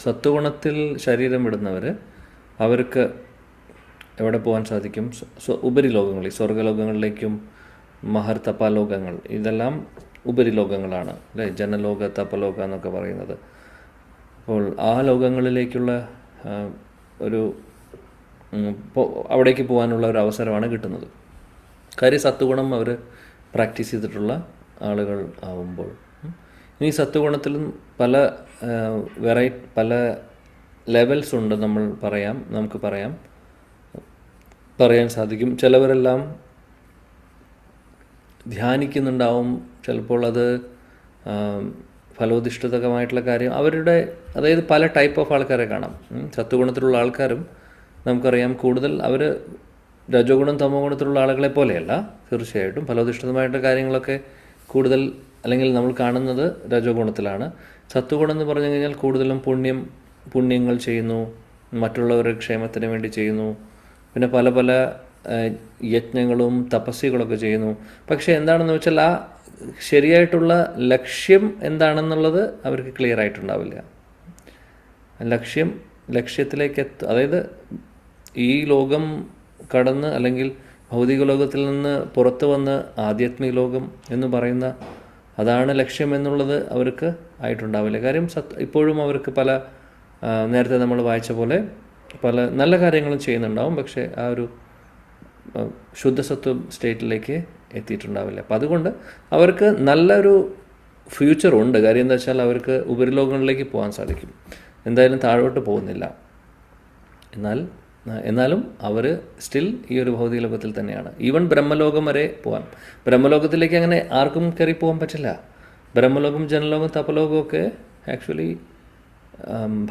സത്വഗുണത്തിൽ ശരീരം വിടുന്നവർ അവർക്ക് എവിടെ പോകാൻ സാധിക്കും? ഉപരിലോകങ്ങളിൽ, സ്വർഗലോകങ്ങളിലേക്കും മഹർ തപാലോകങ്ങൾ, ഇതെല്ലാം ഉപരിലോകങ്ങളാണ് അല്ലേ? ജനലോക, തപലോക എന്നൊക്കെ പറയുന്നത്. അപ്പോൾ ആ ലോകങ്ങളിലേക്കുള്ള ഒരു അവിടേക്ക് പോകാനുള്ള ഒരു അവസരമാണ് കിട്ടുന്നത്. കാര്യം സത്വഗുണം അവർ പ്രാക്ടീസ് ചെയ്തിട്ടുള്ള ആളുകൾ ആവുമ്പോൾ. ഇനി സത്വഗുണത്തിലും പല ലെവൽസ് ഉണ്ട്. നമുക്ക് പറയാൻ സാധിക്കും. ചിലവരെല്ലാം ധ്യാനിക്കുന്നുണ്ടാവും, ചിലപ്പോൾ അത് ഫലോധിഷ്ഠിതമായിട്ടുള്ള കാര്യം അതായത് പല ടൈപ്പ് ഓഫ് ആൾക്കാരെ കാണാം. സത്വഗുണത്തിലുള്ള ആൾക്കാരും നമുക്കറിയാം കൂടുതൽ അവർ രജോ ഗുണം തമോ ഗുണത്തിലുള്ള ആളുകളെ പോലെയല്ല. തീർച്ചയായിട്ടും ഫലോധിഷ്ഠിതമായിട്ടുള്ള കാര്യങ്ങളൊക്കെ കൂടുതൽ അല്ലെങ്കിൽ നമ്മൾ കാണുന്നത് രജോ ഗുണത്തിലാണ്. സത്വഗുണം എന്ന് പറഞ്ഞു കഴിഞ്ഞാൽ കൂടുതലും പുണ്യങ്ങൾ ചെയ്യുന്നു, മറ്റുള്ളവരുടെ ക്ഷേമത്തിന് വേണ്ടി ചെയ്യുന്നു, പിന്നെ പല പല യജ്ഞങ്ങളും തപസ്യകളൊക്കെ ചെയ്യുന്നു. പക്ഷെ എന്താണെന്ന് വെച്ചാൽ ആ ശരിയായിട്ടുള്ള ലക്ഷ്യം എന്താണെന്നുള്ളത് അവർക്ക് ക്ലിയർ ആയിട്ടുണ്ടാവില്ല. ലക്ഷ്യത്തിലേക്ക് അതായത് ഈ ലോകം കടന്ന് അല്ലെങ്കിൽ ഭൗതിക ലോകത്തിൽ നിന്ന് പുറത്തു വന്ന് ആധ്യാത്മിക ലോകം എന്ന് പറയുന്ന അതാണ് ലക്ഷ്യം എന്നുള്ളത് അവർക്ക് ആയിട്ടുണ്ടാവില്ല. കാര്യം ഇപ്പോഴും അവർക്ക് നേരത്തെ നമ്മൾ വായിച്ച പോലെ പല നല്ല കാര്യങ്ങളും ചെയ്യുന്നുണ്ടാവും, പക്ഷേ ആ ഒരു ശുദ്ധസത്വ സ്റ്റേറ്റിലേക്ക് എത്തിയിട്ടുണ്ടാവില്ല. അപ്പം അതുകൊണ്ട് അവർക്ക് നല്ലൊരു ഫ്യൂച്ചറുണ്ട്. കാര്യം എന്താ വെച്ചാൽ അവർക്ക് ഉപരിലോകങ്ങളിലേക്ക് പോകാൻ സാധിക്കും, എന്തായാലും താഴോട്ട് പോകുന്നില്ല. എന്നാലും അവർ സ്റ്റിൽ ഈ ഒരു ഭൗതിക ലോകത്തിൽ തന്നെയാണ്. ഈവൻ ബ്രഹ്മലോകം വരെ പോകാം. ബ്രഹ്മലോകത്തിലേക്ക് അങ്ങനെ ആർക്കും കയറി പോകാൻ പറ്റില്ല. ബ്രഹ്മലോകം, ജനലോകം, തപലോകമൊക്കെ ആക്ച്വലി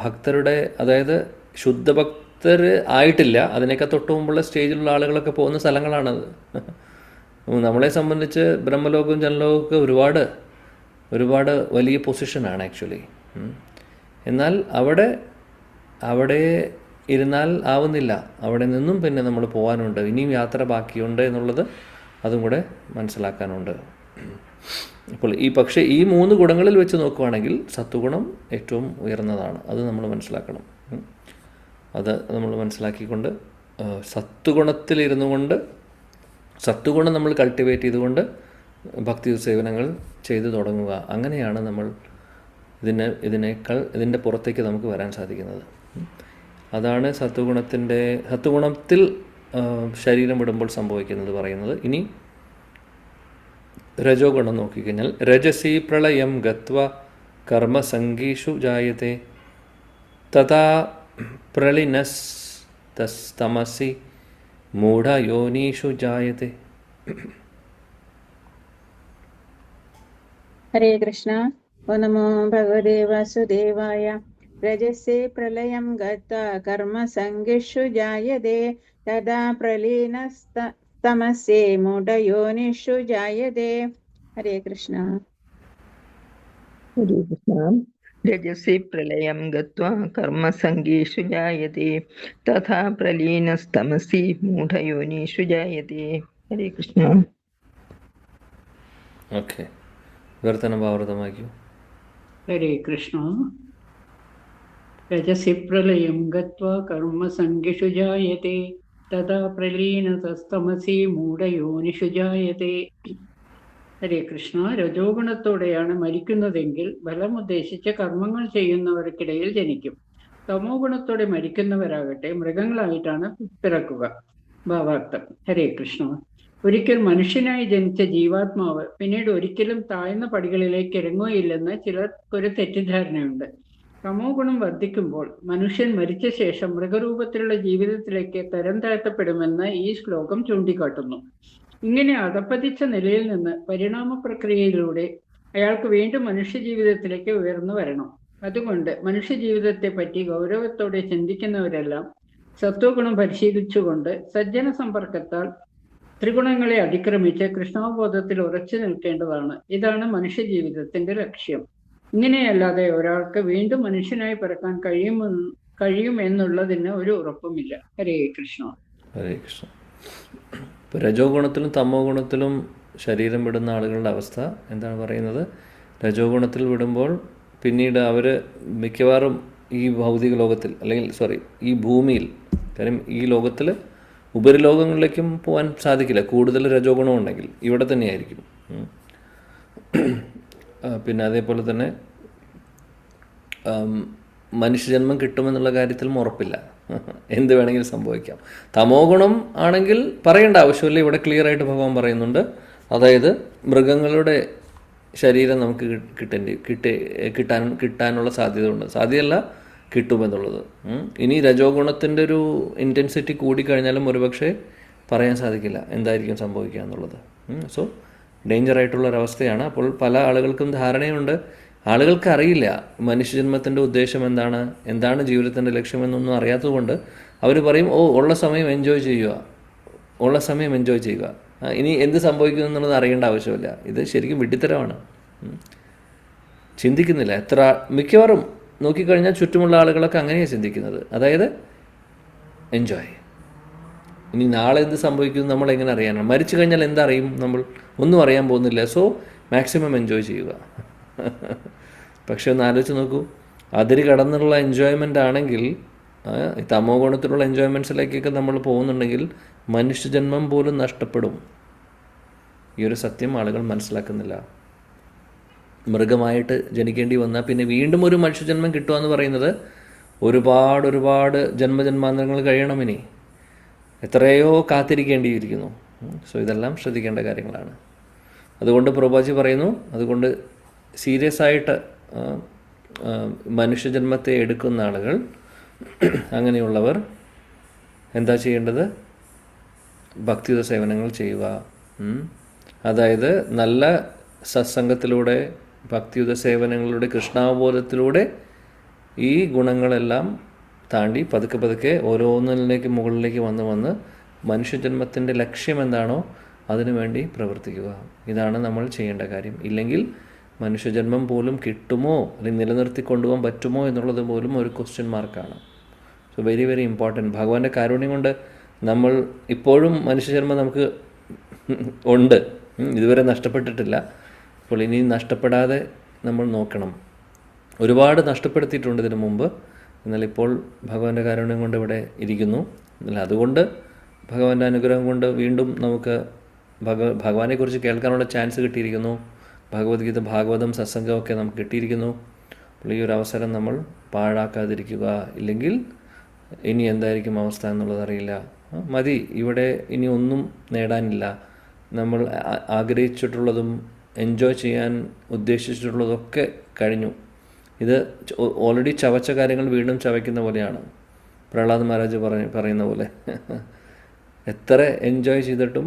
ഭക്തരുടെ, അതായത് ശുദ്ധഭക്തർ ആയിട്ടില്ല, അതിനൊക്കെ തൊട്ട് മുമ്പുള്ള സ്റ്റേജിലുള്ള ആളുകളൊക്കെ പോകുന്ന സ്ഥലങ്ങളാണത്. നമ്മളെ സംബന്ധിച്ച് ബ്രഹ്മലോകവും ജനലോകമൊക്കെ ഒരുപാട് വലിയ പൊസിഷനാണ് ആക്ച്വലി. എന്നാൽ അവിടെ ഇരുന്നാൽ ആവുന്നില്ല, അവിടെ നിന്നും പിന്നെ നമ്മൾ പോകാനുണ്ട്, ഇനിയും യാത്ര ബാക്കിയുണ്ട് എന്നുള്ളത് അതും കൂടെ മനസ്സിലാക്കാനുണ്ട്. അപ്പോൾ പക്ഷേ ഈ 3 ഗുണങ്ങളിൽ വെച്ച് നോക്കുകയാണെങ്കിൽ സത്വഗുണം ഏറ്റവും ഉയർന്നതാണ്. അത് നമ്മൾ മനസ്സിലാക്കണം. അത് നമ്മൾ മനസ്സിലാക്കിക്കൊണ്ട് സത്വഗുണത്തിലിരുന്നു കൊണ്ട് സത്വഗുണം നമ്മൾ കൾട്ടിവേറ്റ് ചെയ്തുകൊണ്ട് ഭക്തി സേവനങ്ങൾ ചെയ്തു തുടങ്ങുക. അങ്ങനെയാണ് നമ്മൾ ഇതിൻ്റെ പുറത്തേക്ക് നമുക്ക് വരാൻ സാധിക്കുന്നത്. അതാണ് സത്വഗുണത്തിൽ ശരീരം വിടുമ്പോൾ സംഭവിക്കുന്നത് പറയുന്നത്. ഇനി രജോ ഗുണം നോക്കിക്കഴിഞ്ഞാൽ രജസി പ്രളയം ഗത്വ കർമ്മസംഗീഷു ജായത്തെ തഥാ പ്രളിനസ്തമസി മൂഢയോനീഷു ജായത്തെ. ഹരേ കൃഷ്ണ. ഓ നമോ ഭഗവതേ വാസുദേവായ. രജസേ പ്രളയം ഗത്വാ കർമ്മസംഗീഷു ജായതേ തഥാ പ്രലീനസ്തമസേ മൂഢയോനിഷു ജായതേ. ഹരേ കൃഷ്ണ. ഹരേ കൃഷ്ണ. രജസി പ്രളയം ഗത്വാ കർമ്മസംഗീഷു ജായതേ തഥാ പ്രലീനസ്തമസി മൂഢയോനിഷു ജായതേ. ഹരേ കൃഷ്ണ. ഓക്കെ, വിവർത്തനം ഭാവാർത്ഥമാക്കൂ. ഹരേ കൃഷ്ണ. രജസി പ്രളയം ഗത്വാ കർമ്മസംഗീഷു ജായതേ തഥാ പ്രലീനതസ്തമസി മൂഢയോനിഷു ജായതേ. ഹരേ കൃഷ്ണ. രജോഗുണത്തോടെയാണ് മരിക്കുന്നതെങ്കിൽ ഫലമുദ്ദേശിച്ച് കർമ്മങ്ങൾ ചെയ്യുന്നവർക്കിടയിൽ ജനിക്കും. തമോ ഗുണത്തോടെ മരിക്കുന്നവരാകട്ടെ മൃഗങ്ങളായിട്ടാണ് പിറക്കുക. ഭാവാർത്ഥം. ഹരേ കൃഷ്ണ. ഒരിക്കൽ മനുഷ്യനായി ജനിച്ച ജീവാത്മാവ് പിന്നീട് ഒരിക്കലും താഴ്ന്ന പടികളിലേക്ക് ഇറങ്ങുകയില്ലെന്ന് ചിലർക്കൊരു തെറ്റിദ്ധാരണയുണ്ട്. തമോ ഗുണം വർദ്ധിക്കുമ്പോൾ മനുഷ്യൻ മരിച്ച ശേഷം മൃഗരൂപത്തിലുള്ള ജീവിതത്തിലേക്ക് തരം താഴ്ത്തപ്പെടുമെന്ന് ഈ ശ്ലോകം ചൂണ്ടിക്കാട്ടുന്നു. ഇങ്ങനെ അധപ്പതിച്ച നിലയിൽ നിന്ന് പരിണാമ പ്രക്രിയയിലൂടെ അയാൾക്ക് വീണ്ടും മനുഷ്യജീവിതത്തിലേക്ക് ഉയർന്നു വരണം. അതുകൊണ്ട് മനുഷ്യജീവിതത്തെ പറ്റി ഗൗരവത്തോടെ ചിന്തിക്കുന്നവരെല്ലാം സത്വഗുണം പരിശീലിച്ചുകൊണ്ട് സജ്ജന സമ്പർക്കത്താൽ ത്രിഗുണങ്ങളെ അതിക്രമിച്ച് കൃഷ്ണാവബോധത്തിൽ ഉറച്ചു നിൽക്കേണ്ടതാണ്. ഇതാണ് മനുഷ്യജീവിതത്തിന്റെ ലക്ഷ്യം. ഇങ്ങനെയല്ലാതെ ഒരാൾക്ക് വീണ്ടും മനുഷ്യനായി പിറക്കാൻ കഴിയുമെന്നുള്ളതിന് ഒരു ഉറപ്പുമില്ല. ഹരേ കൃഷ്ണ. ഹരേ കൃഷ്ണ. ഇപ്പോൾ രജോ ഗുണത്തിലും തമോ ഗുണത്തിലും ശരീരം വിടുന്ന ആളുകളുടെ അവസ്ഥ എന്താണ് പറയുന്നത്? രജോ ഗുണത്തിൽ വിടുമ്പോൾ പിന്നീട് അവർ മിക്കവാറും ഈ ഭൗതിക ലോകത്തിൽ അല്ലെങ്കിൽ ഈ ഭൂമിയിൽ, കാര്യം ഈ ലോകത്തിൽ ഉപരിലോകങ്ങളിലേക്കും പോകാൻ സാധിക്കില്ല. കൂടുതൽ രജോ ഗുണം ഉണ്ടെങ്കിൽ ഇവിടെ തന്നെയായിരിക്കും. പിന്നെ അതേപോലെ തന്നെ മനുഷ്യജന്മം കിട്ടുമെന്നുള്ള കാര്യത്തിലും ഉറപ്പില്ല. എന്ത് വേണമെങ്കിലും സംഭവിക്കാം. തമോ ഗുണം ആണെങ്കിൽ പറയേണ്ട ആവശ്യമില്ല. ഇവിടെ ക്ലിയർ ആയിട്ട് ഭഗവാൻ പറയുന്നുണ്ട്. അതായത് മൃഗങ്ങളുടെ ശരീരം നമുക്ക് കിട്ടാനുള്ള സാധ്യത ഉണ്ട്. സാധ്യതയല്ല, കിട്ടുമെന്നുള്ളത്. ഇനി രജോ ഗുണത്തിൻ്റെ ഒരു ഇൻറ്റൻസിറ്റി കൂടിക്കഴിഞ്ഞാലും ഒരുപക്ഷെ പറയാൻ സാധിക്കില്ല എന്തായിരിക്കും സംഭവിക്കുക എന്നുള്ളത്. സോ ഡേഞ്ചറായിട്ടുള്ളൊരവസ്ഥയാണ്. അപ്പോൾ പല ആളുകൾക്കും ധാരണയുണ്ട്. ആളുകൾക്ക് അറിയില്ല മനുഷ്യജന്മത്തിൻ്റെ ഉദ്ദേശം എന്താണ് ജീവിതത്തിൻ്റെ ലക്ഷ്യമെന്നൊന്നും അറിയാത്തതുകൊണ്ട് അവർ പറയും, ഉള്ള സമയം എൻജോയ് ചെയ്യുക, ഇനി എന്ത് സംഭവിക്കുന്നു എന്നുള്ളത് അറിയേണ്ട ആവശ്യമില്ല. ഇത് ശരിക്കും വിഡ്ഢിത്തരമാണ്. ചിന്തിക്കുന്നില്ല. മിക്കവാറും നോക്കിക്കഴിഞ്ഞാൽ ചുറ്റുമുള്ള ആളുകളൊക്കെ അങ്ങനെയാണ് ചിന്തിക്കുന്നത്. അതായത് എൻജോയ്. ഇനി നാളെ എന്ത് സംഭവിക്കുന്നു നമ്മൾ എങ്ങനെ അറിയാനാണ്? മരിച്ചു കഴിഞ്ഞാൽ എന്തറിയും? നമ്മൾ ഒന്നും അറിയാൻ പോകുന്നില്ല. സോ മാക്സിമം എൻജോയ് ചെയ്യുക. പക്ഷെ ഒന്ന് ആലോചിച്ച് നോക്കൂ, അതിര് കടന്നുള്ള എൻജോയ്മെൻ്റ് ആണെങ്കിൽ, തമോ ഗുണത്തിലുള്ള എൻജോയ്മെൻറ്റ്സിലേക്കൊക്കെ നമ്മൾ പോകുന്നുണ്ടെങ്കിൽ മനുഷ്യജന്മം പോലും നഷ്ടപ്പെടും. ഈ ഒരു സത്യം ആളുകൾ മനസ്സിലാക്കുന്നില്ല. മൃഗമായിട്ട് ജനിക്കേണ്ടി വന്നാൽ പിന്നെ വീണ്ടും ഒരു മനുഷ്യജന്മം കിട്ടുക എന്ന് പറയുന്നത് ഒരുപാട് ജന്മജന്മാന്തരങ്ങൾ കഴിയണം. ഇനി എത്രയോ കാത്തിരിക്കേണ്ടിയിരിക്കുന്നു. സോ ഇതെല്ലാം ശ്രദ്ധിക്കേണ്ട കാര്യങ്ങളാണ്. അതുകൊണ്ട് പ്രഭുപാദി പറയുന്നു, അതുകൊണ്ട് സീരിയസ് ആയിട്ട് മനുഷ്യജന്മത്തെ എടുക്കുന്ന ആളുകൾ, അങ്ങനെയുള്ളവർ എന്താ ചെയ്യേണ്ടത്? ഭക്തിയുത സേവനങ്ങൾ ചെയ്യുക. അതായത് നല്ല സത്സംഗത്തിലൂടെ, ഭക്തിയുത സേവനങ്ങളിലൂടെ, കൃഷ്ണാവബോധത്തിലൂടെ ഈ ഗുണങ്ങളെല്ലാം താണ്ടി പതുക്കെ ഓരോന്നിലേക്ക് മുകളിലേക്ക് വന്ന് മനുഷ്യജന്മത്തിൻ്റെ ലക്ഷ്യം എന്താണോ അതിനുവേണ്ടി പ്രവർത്തിക്കുക. ഇതാണ് നമ്മൾ ചെയ്യേണ്ട കാര്യം. ഇല്ലെങ്കിൽ മനുഷ്യജന്മം പോലും കിട്ടുമോ അല്ലെങ്കിൽ നിലനിർത്തി കൊണ്ടുപോകാൻ പറ്റുമോ എന്നുള്ളത് പോലും ഒരു ക്വസ്റ്റ്യൻ മാർക്കാണ്. So very very important. ഭഗവാന്റെ കാരുണ്യം കൊണ്ട് നമ്മൾ ഇപ്പോഴും മനുഷ്യജന്മം നമുക്ക് ഉണ്ട്, ഇതുവരെ നഷ്ടപ്പെട്ടിട്ടില്ല. അപ്പോൾ ഇനി നഷ്ടപ്പെടാതെ നമ്മൾ നോക്കണം. ഒരുപാട് നഷ്ടപ്പെടുത്തിയിട്ടുണ്ട് ഇതിനു മുമ്പ്, എന്നാൽ ഇപ്പോൾ ഭഗവാന്റെ കാരുണ്യം കൊണ്ട് ഇവിടെ ഇരിക്കുന്നു. എന്നാൽ അതുകൊണ്ട് ഭഗവാന്റെ അനുഗ്രഹം കൊണ്ട് വീണ്ടും നമുക്ക് ഭഗവാനെക്കുറിച്ച് കേൾക്കാനുള്ള ചാൻസ് കിട്ടിയിരിക്കുന്നു. ഭഗവത്ഗീത, ഭാഗവതം, സത്സംഗമൊക്കെ നമുക്ക് കിട്ടിയിരിക്കുന്നു. അപ്പോൾ ഈ ഒരു അവസരം നമ്മൾ പാഴാക്കാതിരിക്കുക. ഇല്ലെങ്കിൽ ഇനി എന്തായിരിക്കും അവസ്ഥ എന്നുള്ളത് അറിയില്ല. മതി, ഇവിടെ ഇനി ഒന്നും നേടാനില്ല. നമ്മൾ ആഗ്രഹിച്ചിട്ടുള്ളതും എൻജോയ് ചെയ്യാൻ ഉദ്ദേശിച്ചിട്ടുള്ളതൊക്കെ കഴിഞ്ഞു. ഇത് ഓൾറെഡി ചവച്ച കാര്യങ്ങൾ വീണ്ടും ചവയ്ക്കുന്ന പോലെയാണ്. പ്രഹ്ലാദ് മഹാരാജ് പറയുന്ന പോലെ എത്ര എൻജോയ് ചെയ്തിട്ടും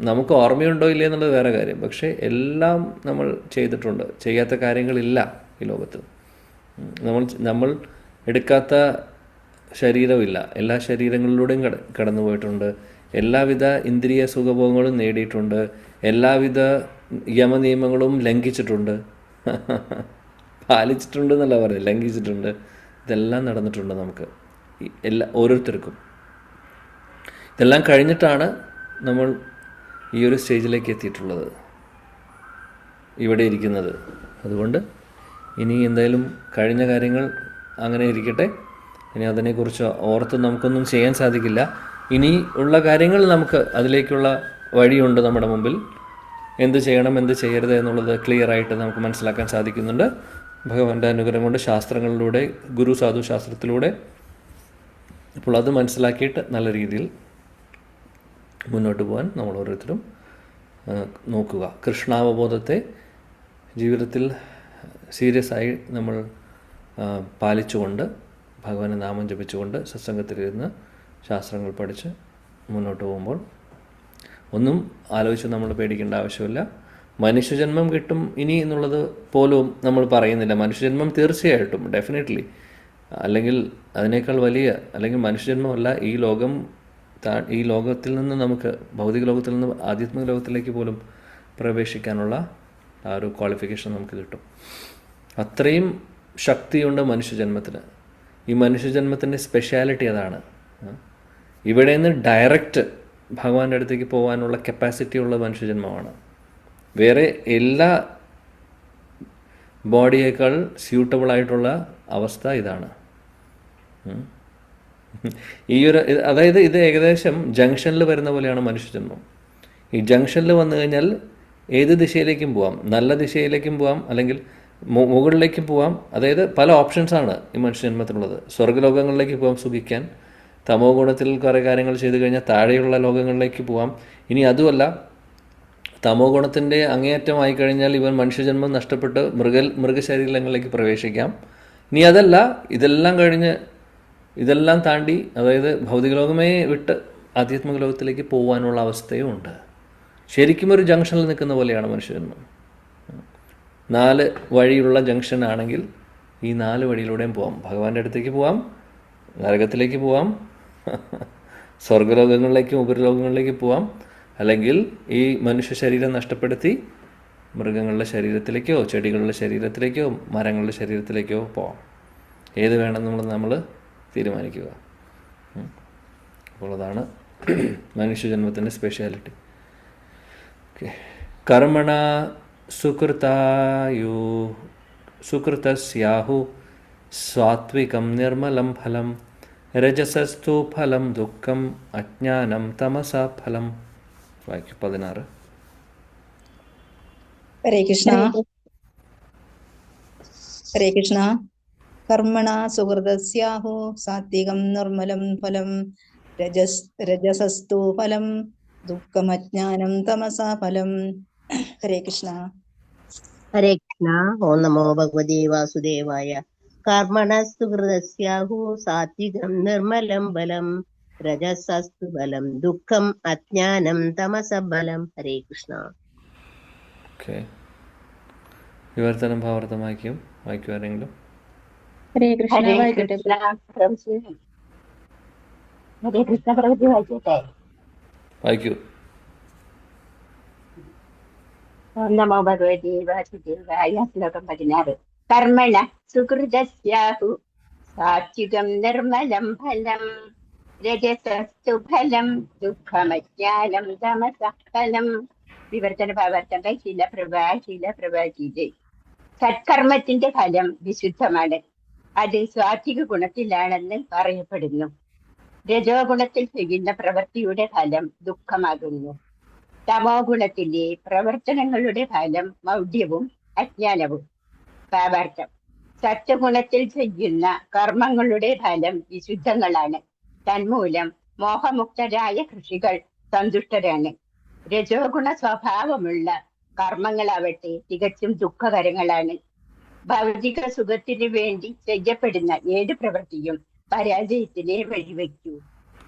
നമുക്ക് ഓർമ്മയുണ്ടോ ഇല്ലേ എന്നുള്ളത് വേറെ കാര്യം. പക്ഷേ എല്ലാം നമ്മൾ ചെയ്തിട്ടുണ്ട്. ചെയ്യാത്ത കാര്യങ്ങളില്ല ഈ ലോകത്ത്. നമ്മൾ എടുക്കാത്ത ശരീരമില്ല. എല്ലാ ശരീരങ്ങളിലൂടെയും കടന്നു പോയിട്ടുണ്ട്. എല്ലാവിധ ഇന്ദ്രിയ സുഖഭോഗങ്ങളും നേടിയിട്ടുണ്ട്. എല്ലാവിധ യമനിയമങ്ങളും ലംഘിച്ചിട്ടുണ്ട്. പാലിച്ചിട്ടുണ്ട് എന്നല്ല പറയുന്നത്, ലംഘിച്ചിട്ടുണ്ട്. ഇതെല്ലാം നടന്നിട്ടുണ്ട് നമുക്ക് ഓരോരുത്തർക്കും. ഇതെല്ലാം കഴിഞ്ഞിട്ടാണ് നമ്മൾ ഈ ഒരു സ്റ്റേജിലേക്ക് എത്തിയിട്ടുള്ളത്, ഇവിടെ ഇരിക്കുന്നത്. അതുകൊണ്ട് ഇനി എന്തായാലും കഴിഞ്ഞ കാര്യങ്ങൾ അങ്ങനെ ഇരിക്കട്ടെ. ഇനി അതിനെക്കുറിച്ച് ഓർത്ത് നമുക്കൊന്നും ചെയ്യാൻ സാധിക്കില്ല. ഇനി ഉള്ള കാര്യങ്ങൾ നമുക്ക് അതിലേക്കുള്ള വഴിയുണ്ട് നമ്മുടെ മുമ്പിൽ. എന്ത് ചെയ്യണം എന്ത് ചെയ്യരുത് എന്നുള്ളത് ക്ലിയർ ആയിട്ട് നമുക്ക് മനസ്സിലാക്കാൻ സാധിക്കുന്നുണ്ട് ഭഗവാന്റെ അനുഗ്രഹം കൊണ്ട്, ശാസ്ത്രങ്ങളിലൂടെ, ഗുരു സാധു ശാസ്ത്രത്തിലൂടെ. അപ്പോൾ അത് മനസ്സിലാക്കിയിട്ട് നല്ല രീതിയിൽ മുന്നോട്ട് പോകാൻ നമ്മൾ ഓരോരുത്തരും നോക്കുക. കൃഷ്ണാവബോധത്തെ ജീവിതത്തിൽ സീരിയസ് ആയി നമ്മൾ പാലിച്ചുകൊണ്ട്, ഭഗവാനെ നാമം ജപിച്ചുകൊണ്ട്, സത്സംഗത്തിലിരുന്ന് ശാസ്ത്രങ്ങൾ പഠിച്ച് മുന്നോട്ട് പോകുമ്പോൾ ഒന്നും ആലോചിച്ച് നമ്മൾ പേടിക്കേണ്ട ആവശ്യമില്ല. മനുഷ്യജന്മം കിട്ടും ഇനി എന്നുള്ളത് പോലും നമ്മൾ പറയുന്നില്ല. മനുഷ്യജന്മം തീർച്ചയായിട്ടും ഡെഫിനറ്റ്ലി, അല്ലെങ്കിൽ അതിനേക്കാൾ വലിയ, അല്ലെങ്കിൽ മനുഷ്യജന്മമല്ല, ഈ ലോകത്തിൽ നിന്ന് നമുക്ക്, ഭൗതിക ലോകത്തിൽ നിന്ന് ആധ്യാത്മിക ലോകത്തിലേക്ക് പോലും പ്രവേശിക്കാനുള്ള ആ ഒരു ക്വാളിഫിക്കേഷൻ നമുക്ക് കിട്ടും. അത്രയും ശക്തിയുണ്ട് മനുഷ്യജന്മത്തിന്. ഈ മനുഷ്യജന്മത്തിൻ്റെ സ്പെഷ്യാലിറ്റി അതാണ്. ഇവിടെ നിന്ന് ഡയറക്റ്റ് ഭഗവാന്റെ അടുത്തേക്ക് പോകാനുള്ള കപ്പാസിറ്റി ഉള്ള മനുഷ്യജന്മമാണ്. വേറെ എല്ലാ ബോഡിയേക്കാൾ സ്യൂട്ടബിൾ ആയിട്ടുള്ള അവസ്ഥ ഇതാണ്. അതായത് ഇത് ഏകദേശം ജംഗ്ഷനിൽ വരുന്ന പോലെയാണ് മനുഷ്യജന്മം. ഈ ജംഗ്ഷനിൽ വന്നു കഴിഞ്ഞാൽ ഏത് ദിശയിലേക്കും പോവാം, നല്ല ദിശയിലേക്കും പോവാം, അല്ലെങ്കിൽ മുകളിലേക്കും പോവാം. അതായത് പല ഓപ്ഷൻസാണ് ഈ മനുഷ്യജന്മത്തിലുള്ളത്. സ്വർഗ്ഗലോകങ്ങളിലേക്ക് പോകാം സുഖിക്കാൻ, തമോ ഗുണത്തിൽ കുറേ കാര്യങ്ങൾ ചെയ്തു കഴിഞ്ഞാൽ താഴെയുള്ള ലോകങ്ങളിലേക്ക് പോവാം. ഇനി അതുമല്ല, തമോ ഗുണത്തിൻ്റെ അങ്ങേയറ്റമായി കഴിഞ്ഞാൽ ഇവൻ മനുഷ്യജന്മം നഷ്ടപ്പെട്ട് മൃഗശരീരങ്ങളിലേക്ക് പ്രവേശിക്കാം. ഇനി അതല്ല, ഇതെല്ലാം കഴിഞ്ഞ് ഇതെല്ലാം താണ്ടി, അതായത് ഭൗതിക ലോകമേ വിട്ട് ആധ്യാത്മിക ലോകത്തിലേക്ക് പോകാനുള്ള അവസ്ഥയും ഉണ്ട്. ശരിക്കും ഒരു ജംഗ്ഷനിൽ നിൽക്കുന്ന പോലെയാണ് മനുഷ്യജന്മം. 4 വഴിയുള്ള ജംഗ്ഷൻ ആണെങ്കിൽ ഈ 4 വഴിയിലൂടെയും പോവാം. ഭഗവാന്റെ അടുത്തേക്ക് പോവാം, നരകത്തിലേക്ക് പോവാം, സ്വർഗ്ഗലോകങ്ങളിലേക്കും ഉപരിലോകങ്ങളിലേക്ക് പോവാം, അല്ലെങ്കിൽ ഈ മനുഷ്യ ശരീരം നഷ്ടപ്പെടുത്തി മൃഗങ്ങളുടെ ശരീരത്തിലേക്കോ ചെടികളുടെ ശരീരത്തിലേക്കോ മരങ്ങളുടെ ശരീരത്തിലേക്കോ പോവാം. ഏത് വേണമെന്നുള്ളത് നമ്മൾ തീരുമാനിക്കുക. അപ്പോൾ അതാണ് മനുഷ്യജന്മത്തിൻ്റെ സ്പെഷ്യാലിറ്റി. ഓക്കെ. കർമ്മണ സുകൃതസ്യാഹു സാത്വികം നിർമ്മലം ഫലം രജസസ്തു ഫലം ദുഃഖം അജ്ഞാനം തമസ ഫലം. വായിക്കും 16. ഹരേ കൃഷ്ണ. ഹരേ കൃഷ്ണ. കർമ്മണ സുഹൃതസ്യാഹു സാത്വികം നിർമ്മലം ഫലം രജസസ്തു ഫലം ദുഃഖമജ്ഞാനം തമസ ഫലം. ഹരേ കൃഷ്ണ. ഹരേ കൃഷ്ണ. ഓം നമോ ഭഗവതേ വാസുദേവായ. കർമ്മണസ്തു ഹൃദസ്യാഹു സാത്വികം നിർമ്മലം ബലം രജസസ്തു ബലം ദുഃഖം അജ്ഞാനം തമസ ബലം. ഹരേ കൃഷ്ണ. ഓക്കെ. വിവർത്തനം ഭാവാർത്ഥം വായിക്കുവാരെങ്കിലും? ഹരേ കൃഷ്ണ. ഹരേ വായിക്കട്ടെ. കൃഷ്ണ പ്രഭുജി. ഹരേ കൃഷ്ണ പ്രഭുജി വായിക്കട്ടെ. വായിക്കൂ. ഓം നമോ ഭഗവതേ വാസുദേവായ. ശ്ലോകം 16. കർമ്മണ സുകൃതസ്യാഹു സാത്വികം നിർമ്മലം ഫലം രജസസ്തു ഫലം ദുഃഖമജ്ഞാനം തമസ ഫലം. വിവർത്തന ഭാവാർത്ഥം ശീലപ്രഭാജിയുടെ. സത്കർമ്മത്തിന്റെ ഫലം വിശുദ്ധമാണ്. അത് സ്വാത്വിക ഗുണത്തിലാണെന്ന് പറയപ്പെടുന്നു. രജോ ഗുണത്തിൽ ചെയ്യുന്ന പ്രവൃത്തിയുടെ ഫലം ദുഃഖമാകുന്നു. തമോ ഗുണത്തിലെ പ്രവർത്തനങ്ങളുടെ ഫലം മൗഢ്യവും അജ്ഞാനവും. ഭാവാർത്ഥം: സത്വഗുണത്തിൽ ചെയ്യുന്ന കർമ്മങ്ങളുടെ ഫലം വിശുദ്ധങ്ങളാണ്. തന്മൂലം മോഹമുക്തരായ ഋഷികൾ സന്തുഷ്ടരാണ്. രജോ ഗുണ സ്വഭാവമുള്ള കർമ്മങ്ങളാവട്ടെ തികച്ചും ദുഃഖകരങ്ങളാണ്. ഭൗതിക സുഖത്തിനു വേണ്ടി ചെയ്യപ്പെടുന്ന ഏത് പ്രവൃത്തിയും പരാജയത്തിനെ വഴിവെക്കൂ.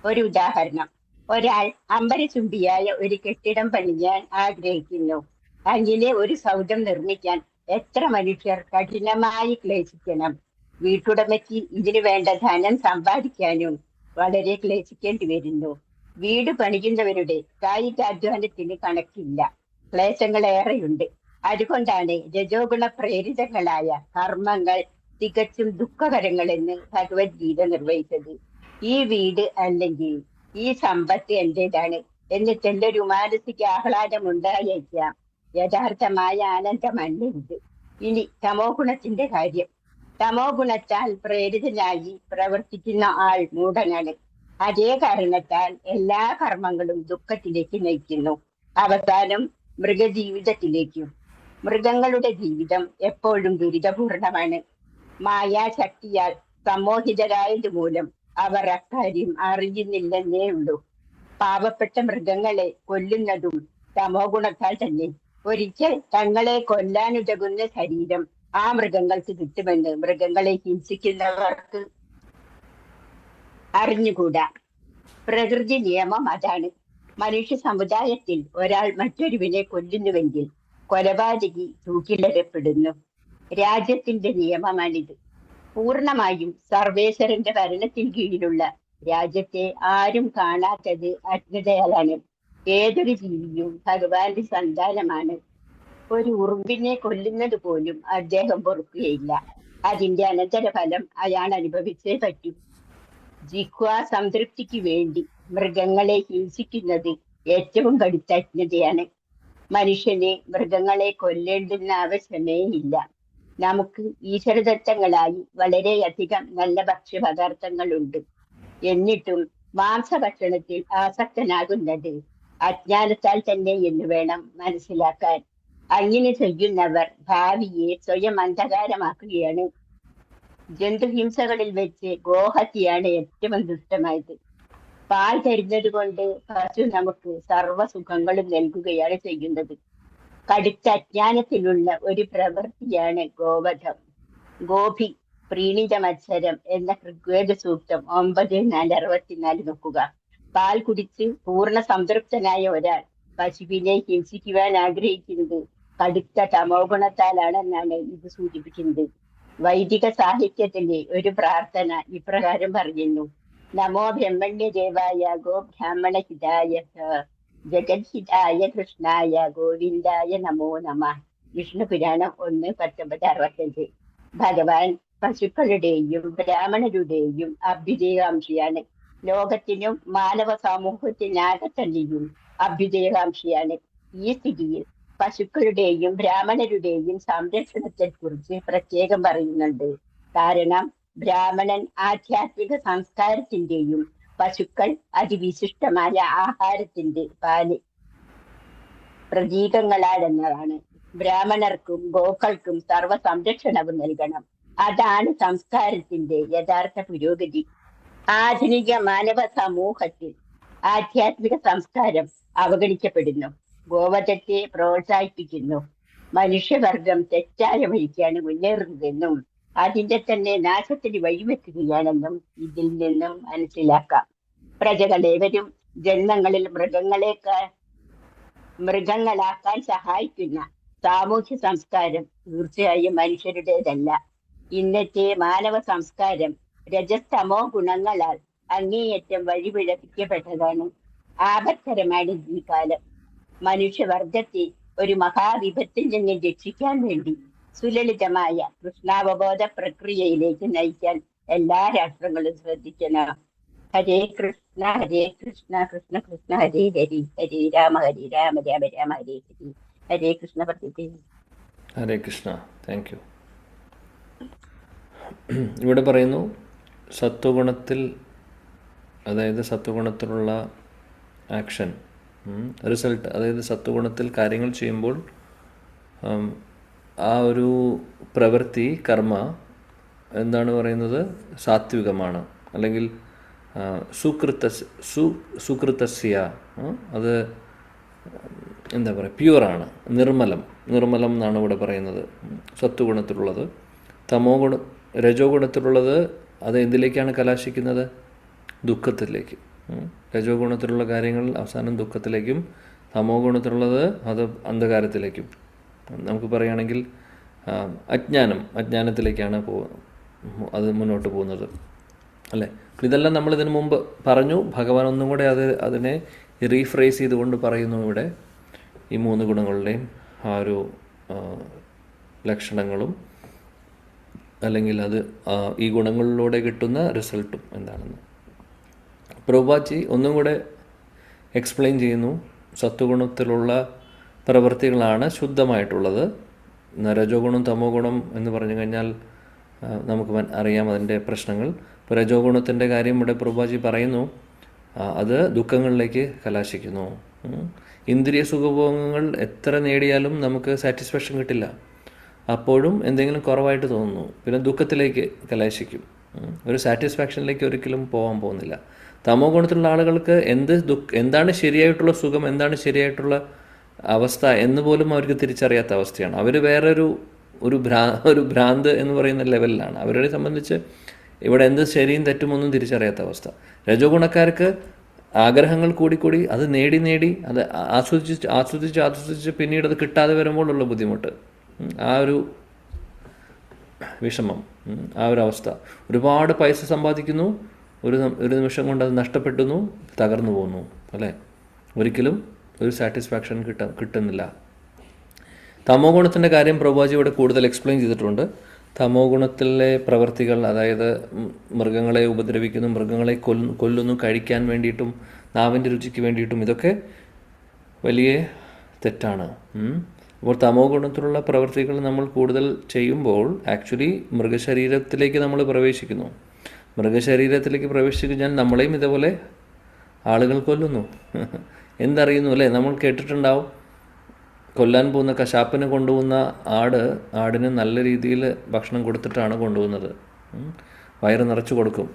ഒരു ഉദാഹരണം: ഒരാൾ അമ്പരചുംബിയായ ഒരു കെട്ടിടം പണിയാൻ ആഗ്രഹിക്കുന്നു. അങ്ങനെ ഒരു സൗധം നിർമ്മിക്കാൻ എത്ര മനുഷ്യർ കഠിനമായി ക്ലേശിക്കണം. വീട്ടുടമയ്ക്ക് ഇതിനു വേണ്ട ധനം സമ്പാദിക്കാനും വളരെ ക്ലേശിക്കേണ്ടി വരുന്നു. വീട് പണിയുന്നവരുടെ കായികാധ്വാനത്തിന് കണക്കില്ല. ക്ലേശങ്ങൾ ഏറെയുണ്ട്. അതുകൊണ്ടാണ് രജോഗുണ പ്രേരിതങ്ങളായ കർമ്മങ്ങൾ തികച്ചും ദുഃഖകരങ്ങളെന്ന് ഭഗവത്ഗീത നിർവഹിച്ചത്. ഈ വീട് അല്ലെങ്കിൽ ഈ സമ്പത്ത് എന്റേതാണ് എന്നിട്ടെന്തൊരു മാനസിക ആഹ്ലാദം ഉണ്ടായേക്കാം. യഥാർത്ഥമായ ആനന്ദമല്ല ഇത്. ഇനി തമോ ഗുണത്തിന്റെ കാര്യം. തമോ ഗുണത്താൽ പ്രേരിതനായി പ്രവർത്തിക്കുന്ന ആൾ മൂഢനാണ്. അതേ കാരണത്താൽ എല്ലാ കർമ്മങ്ങളും ദുഃഖത്തിലേക്ക് നയിക്കുന്നു, അവസാനം മൃഗജീവിതത്തിലേക്കും. മൃഗങ്ങളുടെ ജീവിതം എപ്പോഴും ദുരിതപൂർണമാണ്. മായാശക്തിയാൽ സമ്മോഹിതരായതുമൂലം അവർ അക്കാര്യം അറിയുന്നില്ലെന്നേ ഉള്ളൂ. പാവപ്പെട്ട മൃഗങ്ങളെ കൊല്ലുന്നതും തമോ ഗുണത്താൽ തന്നെ. ഒരിക്കൽ തങ്ങളെ കൊല്ലാനുതകുന്ന ശരീരം ആ മൃഗങ്ങൾക്ക് കിട്ടുമെന്ന് മൃഗങ്ങളെ ഹിംസിക്കുന്നവർക്ക് അറിഞ്ഞുകൂടാ. പ്രകൃതി നിയമം അതാണ്. മനുഷ്യ സമുദായത്തിൽ ഒരാൾ മറ്റൊരുവിനെ കൊല്ലുന്നുവെങ്കിൽ കൊലപാതകി തൂക്കിലിടപ്പെടുന്നു. രാജ്യത്തിന്റെ നിയമമാണിത്. പൂർണ്ണമായും സർവേശ്വരന്റെ ഭരണത്തിന് കീഴിലുള്ള രാജ്യത്തെ ആരും കാണാത്തത് അജ്ഞതയാലാണ്. ഏതൊരു ജീവിയും ഭഗവാന്റെ സന്താനമാണ്. ഒരു ഉറുമ്പിനെ കൊല്ലുന്നത് പോലും അദ്ദേഹം പൊറുക്കുകയില്ല. അതിന്റെ അനന്തരഫലം അയാൾ അനുഭവിച്ചേ പറ്റൂ. ജിഹ്വാ സംതൃപ്തിക്ക് വേണ്ടി മൃഗങ്ങളെ ഹിംസിക്കുന്നത് ഏറ്റവും കടുത്ത അജ്ഞതയാണ്. മനുഷ്യനെ മൃഗങ്ങളെ കൊല്ലേണ്ടുന്ന ആവശ്യമേ ഇല്ല. നമുക്ക് ഈശ്വരദത്തങ്ങളായി വളരെയധികം നല്ല ഭക്ഷ്യപദാർത്ഥങ്ങളുണ്ട്. എന്നിട്ടും മാംസഭക്ഷണത്തിൽ ആസക്തനാകുന്നത് അജ്ഞാനത്താൽ തന്നെ എന്ന് വേണം മനസ്സിലാക്കാൻ. അങ്ങനെ ചെയ്യുന്നവർ ഭാവിയെ സ്വയം അന്ധകാരമാക്കുകയാണ്. ജന്തുഹിംസകളിൽ വെച്ച് ഗോഹത്യയാണ് ഏറ്റവും ദുഷ്ടമായത്. പാൽ തരുന്നത് കൊണ്ട് പശു നമുക്ക് സർവ്വസുഖങ്ങളും നൽകുകയാണ് ചെയ്യുന്നത്. കടുത്ത അജ്ഞാനത്തിലുള്ള ഒരു പ്രവൃത്തിയാണ് ഗോവധം. ഗോപി പ്രീണിത മത്സരം എന്ന ഋഗ്വേദ സൂക്തം 9:4-64 നോക്കുക. പാൽ കുടിച്ച് പൂർണ്ണ സംതൃപ്തനായ ഒരാൾ പശുവിനെ ഹിംസിക്കുവാൻ ആഗ്രഹിക്കുന്നത് കടുത്ത തമോ ഗുണത്താലാണെന്നാണ് ഇത് സൂചിപ്പിക്കുന്നത്. വൈദിക സാഹിത്യത്തിലെ ഒരു പ്രാർത്ഥന ഇപ്രകാരം പറയുന്നു: നമോ ബ്രഹ്മണ്യദേവായ ഗോ ബ്രാഹ്മണ ഹിതായ ജഗദ്ഹിതായ കൃഷ്ണായ ഗോവിന്ദായ നമോ നമ. വിഷ്ണു പുരാണം 1:19-65. ഭഗവാൻ പശുക്കളുടെയും ബ്രാഹ്മണരുടെയും അഭ്യുദയകാംക്ഷിയാണ്. ലോകത്തിനും മാനവ സമൂഹത്തിനാകെ തന്നെയും അഭ്യുദയകാംക്ഷിയാണ്. ഈ സ്ഥിതിയിൽ പശുക്കളുടെയും ബ്രാഹ്മണരുടെയും സംരക്ഷണത്തെ കുറിച്ച് പ്രത്യേകം പറയുന്നുണ്ട്. കാരണം ബ്രാഹ്മണൻ ആധ്യാത്മിക സംസ്കാരത്തിന്റെയും പശുക്കൾ അതിവിശിഷ്ടമായ ആഹാരത്തിന്റെ പാല് പ്രതീകങ്ങളാണെന്നതാണ്. ബ്രാഹ്മണർക്കും ഗോക്കൾക്കും സർവ്വ സംരക്ഷണവും നൽകണം. അതാണ് സംസ്കാരത്തിന്റെ യഥാർത്ഥ പുരോഗതി. ആധുനിക മാനവ സമൂഹത്തിൽ ആധ്യാത്മിക സംസ്കാരം അവഗണിക്കപ്പെടുന്നു, ഗോവധത്തെ പ്രോത്സാഹിപ്പിക്കുന്നു. മനുഷ്യവർഗം തെറ്റായ വഴിക്കാണ് മുന്നേറുന്നതെന്നും അതിന്റെ തന്നെ നാശത്തിന് വഴിവെക്കുകയാണെന്നും ഇതിൽ നിന്നും മനസ്സിലാക്കാം. പ്രജകളേവരും ജന്മങ്ങളിൽ മൃഗങ്ങളാക്കാൻ സഹായിക്കുന്ന സാമൂഹ്യ സംസ്കാരം തീർച്ചയായും മനുഷ്യരുടേതല്ല. ഇന്നത്തെ മാനവ സംസ്കാരം രജസ്തമോ ഗുണങ്ങളാൽ അങ്ങേയറ്റം വഴിപിഴപ്പിക്കപ്പെട്ടതാണ്. ആപത്കരമാണ് ഈ കാലം. മനുഷ്യവർഗത്തെ ഒരു മഹാവിപത്തിൽ നിന്ന് രക്ഷിക്കാൻ വേണ്ടി സുലളിതമായ കൃഷ്ണാവബോധ പ്രക്രിയയിലേക്ക് നയിക്കാൻ എല്ലാ രാഷ്ട്രങ്ങളും ശ്രദ്ധിക്കണം. ഹരേ കൃഷ്ണ കൃഷ്ണ കൃഷ്ണ ഹരേ ഹരി, ഹരേ രാമ രാമ രാമ ഹരേ ഹരി. ഹരേ കൃഷ്ണ പ്രതി. ഹരേ കൃഷ്ണ. Thank you. ഇവിടെ പറയുന്നു സത്വഗുണത്തിൽ, അതായത് സത്വഗുണത്തിലുള്ള ആക്ഷൻ, റിസൾട്ട്, അതായത് സത്വഗുണത്തിൽ കാര്യങ്ങൾ ചെയ്യുമ്പോൾ ആ ഒരു പ്രവൃത്തി, കർമ്മ എന്താണ് പറയുന്നത്, സാത്വികമാണ്, അല്ലെങ്കിൽ സുകൃതസ്യ, അത് എന്താ പറയുക, പ്യുവറാണ്, നിർമ്മലം എന്നാണ് ഇവിടെ പറയുന്നത് സത്വഗുണത്തിലുള്ളത്. രജോ ഗുണത്തിലുള്ളത് അത് എന്തിലേക്കാണ് കലാശിക്കുന്നത്? ദുഃഖത്തിലേക്ക്. രജോ ഗുണത്തിലുള്ള കാര്യങ്ങൾ അവസാനം ദുഃഖത്തിലേക്കും, തമോ ഗുണത്തിലുള്ളത് അത് അന്ധകാരത്തിലേക്കും. നമുക്ക് പറയുകയാണെങ്കിൽ അജ്ഞാനത്തിലേക്കാണ് അത് മുന്നോട്ട് പോകുന്നത്, അല്ലേ? ഇതെല്ലാം നമ്മളിതിനു മുമ്പ് പറഞ്ഞു. ഭഗവാൻ ഒന്നും കൂടെ അതിനെ റീഫ്രേസ് ചെയ്തുകൊണ്ട് പറയുന്നു ഇവിടെ. ഈ 3 ഗുണങ്ങളുടെയും ആ ഒരു ലക്ഷണങ്ങളും, അല്ലെങ്കിൽ അത് ഈ ഗുണങ്ങളിലൂടെ കിട്ടുന്ന റിസൾട്ടും എന്താണെന്ന് പ്രഭുപാദ് ഒന്നും കൂടെ എക്സ്പ്ലെയിൻ ചെയ്യുന്നു. സത്വഗുണത്തിലുള്ള പ്രവൃത്തികളാണ് ശുദ്ധമായിട്ടുള്ളത്. രജോ ഗുണം തമോ ഗുണം എന്ന് പറഞ്ഞു കഴിഞ്ഞാൽ നമുക്ക് അറിയാം അതിൻ്റെ പ്രശ്നങ്ങൾ. ഇപ്പോൾ രജോ ഗുണത്തിൻ്റെ കാര്യം ഇവിടെ പ്രഭുപാദ് പറയുന്നു. അത് ദുഃഖങ്ങളിലേക്ക് കലാശിക്കുന്നു. ഇന്ദ്രിയ സുഖഭോഗങ്ങൾ എത്ര നേടിയാലും നമുക്ക് സാറ്റിസ്ഫാക്ഷൻ കിട്ടില്ല. അപ്പോഴും എന്തെങ്കിലും കുറവായിട്ട് തോന്നുന്നു. പിന്നെ ദുഃഖത്തിലേക്ക് കലാശിക്കും. ഒരു സാറ്റിസ്ഫാക്ഷനിലേക്ക് ഒരിക്കലും പോകാൻ പോകുന്നില്ല. തമോ ഗുണത്തിലുള്ള ആളുകൾക്ക് എന്താണ് ശരിയായിട്ടുള്ള സുഖം, എന്താണ് ശരിയായിട്ടുള്ള അവസ്ഥ എന്ന് പോലും അവർക്ക് തിരിച്ചറിയാത്ത അവസ്ഥയാണ്. അവർ വേറൊരു ഒരു ഭ്രാന്ത് എന്ന് പറയുന്ന ലെവലിലാണ്. അവരെ സംബന്ധിച്ച് ഇവിടെ എന്ത് ശരിയും തെറ്റുമൊന്നും തിരിച്ചറിയാത്ത അവസ്ഥ. രജോഗുണക്കാർക്ക് ആഗ്രഹങ്ങൾ കൂടിക്കൂടി അത് നേടി അത് ആസ്വദിച്ച് പിന്നീട് അത് കിട്ടാതെ വരുമ്പോഴുള്ള ബുദ്ധിമുട്ട്, ആ ഒരു വിഷമം, ആ ഒരു അവസ്ഥ. ഒരുപാട് പൈസ സമ്പാദിക്കുന്നു, ഒരു നിമിഷം കൊണ്ട് അത് നഷ്ടപ്പെടുന്നു, തകർന്നു പോകുന്നു, അല്ലേ? ഒരിക്കലും ഒരു സാറ്റിസ്ഫാക്ഷൻ കിട്ടുന്നില്ല. തമോ ഗുണത്തിൻ്റെ കാര്യം പ്രഭുജി ഇവിടെ കൂടുതൽ എക്സ്പ്ലെയിൻ ചെയ്തിട്ടുണ്ട്. തമോ ഗുണത്തിലെ പ്രവർത്തികൾ, അതായത് മൃഗങ്ങളെ ഉപദ്രവിക്കുന്നു, മൃഗങ്ങളെ കൊല്ലുന്നു കഴിക്കാൻ വേണ്ടിയിട്ടും നാവിൻ്റെ രുചിക്ക് വേണ്ടിയിട്ടും, ഇതൊക്കെ വലിയ തെറ്റാണ്. അപ്പോൾ തമോ ഗുണത്തിലുള്ള പ്രവർത്തികൾ നമ്മൾ കൂടുതൽ ചെയ്യുമ്പോൾ ആക്ച്വലി മൃഗശരീരത്തിലേക്ക് നമ്മൾ പ്രവേശിക്കുന്നു. മൃഗശരീരത്തിലേക്ക് പ്രവേശിക്കാൻ നമ്മളെയും ഇതേപോലെ ആളുകൾ കൊല്ലുന്നു. എന്തറിയുന്നു, അല്ലേ? നമ്മൾ കേട്ടിട്ടുണ്ടാവും, കൊല്ലാൻ പോകുന്ന കശാപ്പിന് കൊണ്ടുപോകുന്ന ആടിന് നല്ല രീതിയിൽ ഭക്ഷണം കൊടുത്തിട്ടാണ് കൊണ്ടുപോകുന്നത്. വയറ് നിറച്ച് കൊടുക്കും.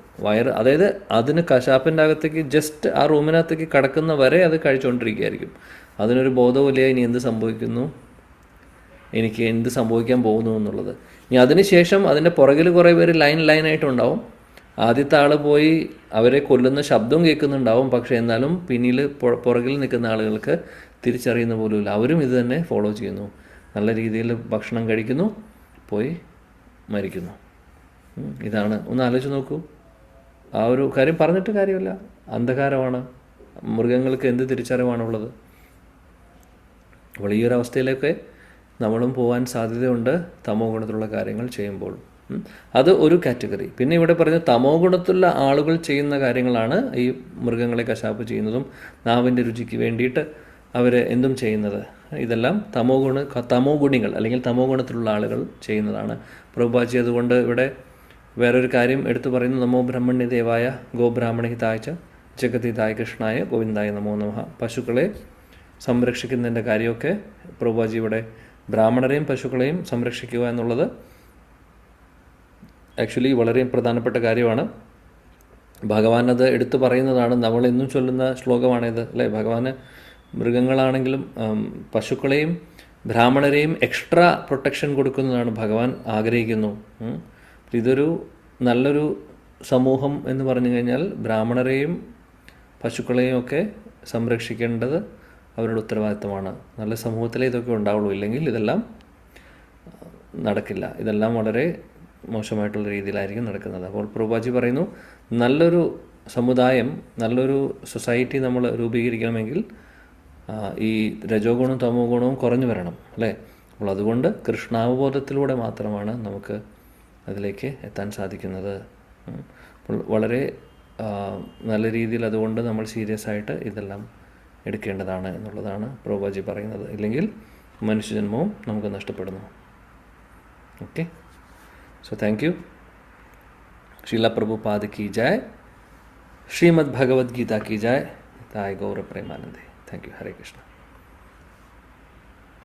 അതായത് അതിന് കശാപ്പിൻ്റെ അകത്തേക്ക് ജസ്റ്റ് ആ റൂമിനകത്തേക്ക് കടക്കുന്ന വരെ അത് കഴിച്ചുകൊണ്ടിരിക്കുകയായിരിക്കും. അതിനൊരു ബോധവുമില്ല ഇനി എന്ത് സംഭവിക്കുന്നു, എനിക്ക് എന്ത് സംഭവിക്കാൻ പോകുന്നു എന്നുള്ളത്. ഇനി അതിനുശേഷം അതിൻ്റെ പുറകിൽ കുറേ പേര് ലൈനായിട്ടുണ്ടാവും. ആദ്യത്തെ ആൾ പോയി അവരെ കൊല്ലുന്ന ശബ്ദവും കേൾക്കുന്നുണ്ടാവും. പക്ഷേ എന്നാലും പിന്നിൽ പുറകിൽ നിൽക്കുന്ന ആളുകൾക്ക് തിരിച്ചറിയുന്ന പോലുമില്ല. അവരും ഇത് തന്നെ ഫോളോ ചെയ്യുന്നു. നല്ല രീതിയിൽ ഭക്ഷണം കഴിക്കുന്നു, പോയി മരിക്കുന്നു. ഇതാണ്. ഒന്ന് ആലോചിച്ച് നോക്കൂ. ആ ഒരു കാര്യം പറഞ്ഞിട്ട് കാര്യമില്ല. അന്ധകാരമാണ്. മൃഗങ്ങൾക്ക് എന്ത് തിരിച്ചറിവാണുള്ളത്? അപ്പോൾ ഈ ഒരു അവസ്ഥയിലൊക്കെ നമ്മളും പോകാൻ സാധ്യതയുണ്ട് തമോ ഗുണത്തിലുള്ള കാര്യങ്ങൾ ചെയ്യുമ്പോൾ. അത് ഒരു കാറ്റഗറി. പിന്നെ ഇവിടെ പറഞ്ഞ തമോ ഗുണത്തിലുള്ള ആളുകൾ ചെയ്യുന്ന കാര്യങ്ങളാണ് ഈ മൃഗങ്ങളെ കശാപ്പ് ചെയ്യുന്നതും നാവിൻ്റെ രുചിക്ക് വേണ്ടിയിട്ട് അവർ എന്തും ചെയ്യുന്നത്. ഇതെല്ലാം തമോ ഗുണികൾ അല്ലെങ്കിൽ തമോ ഗുണത്തിലുള്ള ആളുകൾ ചെയ്യുന്നതാണ്. പ്രഭുപാജി അതുകൊണ്ട് ഇവിടെ വേറൊരു കാര്യം എടുത്തു പറയുന്നു. നമോ ബ്രഹ്മണ്യ ദേവായ ഗോബ്രാഹ്മണഹിതായ ജഗതിതായ കൃഷ്ണായ ഗോവിന്ദായ നമോ നമഃ. പശുക്കളെ സംരക്ഷിക്കുന്നതിൻ്റെ കാര്യമൊക്കെ പ്രഭുപാജി ഇവിടെ ബ്രാഹ്മണരെയും പശുക്കളെയും സംരക്ഷിക്കുക എന്നുള്ളത് ആക്ച്വലി വളരെ പ്രധാനപ്പെട്ട കാര്യമാണ്. ഭഗവാൻ അത് എടുത്തു പറയുന്നതാണ്. നമ്മൾ എന്നും ചൊല്ലുന്ന ശ്ലോകമാണിത്, അല്ലേ? ഭഗവാന് മൃഗങ്ങളാണെങ്കിലും പശുക്കളെയും ബ്രാഹ്മണരെയും എക്സ്ട്രാ പ്രൊട്ടക്ഷൻ കൊടുക്കുന്നതാണ് ഭഗവാൻ ആഗ്രഹിക്കുന്നു. ഇതൊരു നല്ലൊരു സമൂഹം എന്ന് പറഞ്ഞു കഴിഞ്ഞാൽ ബ്രാഹ്മണരെയും പശുക്കളെയും ഒക്കെ സംരക്ഷിക്കേണ്ടത് അവരുടെ ഉത്തരവാദിത്തമാണ്. നല്ല സമൂഹത്തിലേ ഇതൊക്കെ ഉണ്ടാവുള്ളൂ. ഇല്ലെങ്കിൽ ഇതെല്ലാം നടക്കില്ല. ഇതെല്ലാം വളരെ മോശമായിട്ടുള്ള രീതിയിലായിരിക്കും നടക്കുന്നത്. അപ്പോൾ പ്രഭുപാജി പറയുന്നു, നല്ലൊരു സമുദായം, നല്ലൊരു സൊസൈറ്റി നമ്മൾ രൂപീകരിക്കണമെങ്കിൽ ഈ രജോ ഗുണവും തമോ ഗുണവും കുറഞ്ഞു വരണം, അല്ലേ? അപ്പോൾ അതുകൊണ്ട് കൃഷ്ണാവബോധത്തിലൂടെ മാത്രമാണ് നമുക്ക് അതിലേക്ക് എത്താൻ സാധിക്കുന്നത്. അപ്പോൾ വളരെ നല്ല രീതിയിൽ അതുകൊണ്ട് നമ്മൾ സീരിയസ് ആയിട്ട് ഇതെല്ലാം എടുക്കേണ്ടതാണ് എന്നുള്ളതാണ് പ്രഭുപാജി പറയുന്നത്. ഇല്ലെങ്കിൽ മനുഷ്യജന്മവും നമുക്ക് നഷ്ടപ്പെടുന്നു. Okay, so thank you. Srila Prabhupada की जय. श्रीमद् भगवद गीता की जय. ताय गौर प्रेमानंदे. Thank you. हरे कृष्ण.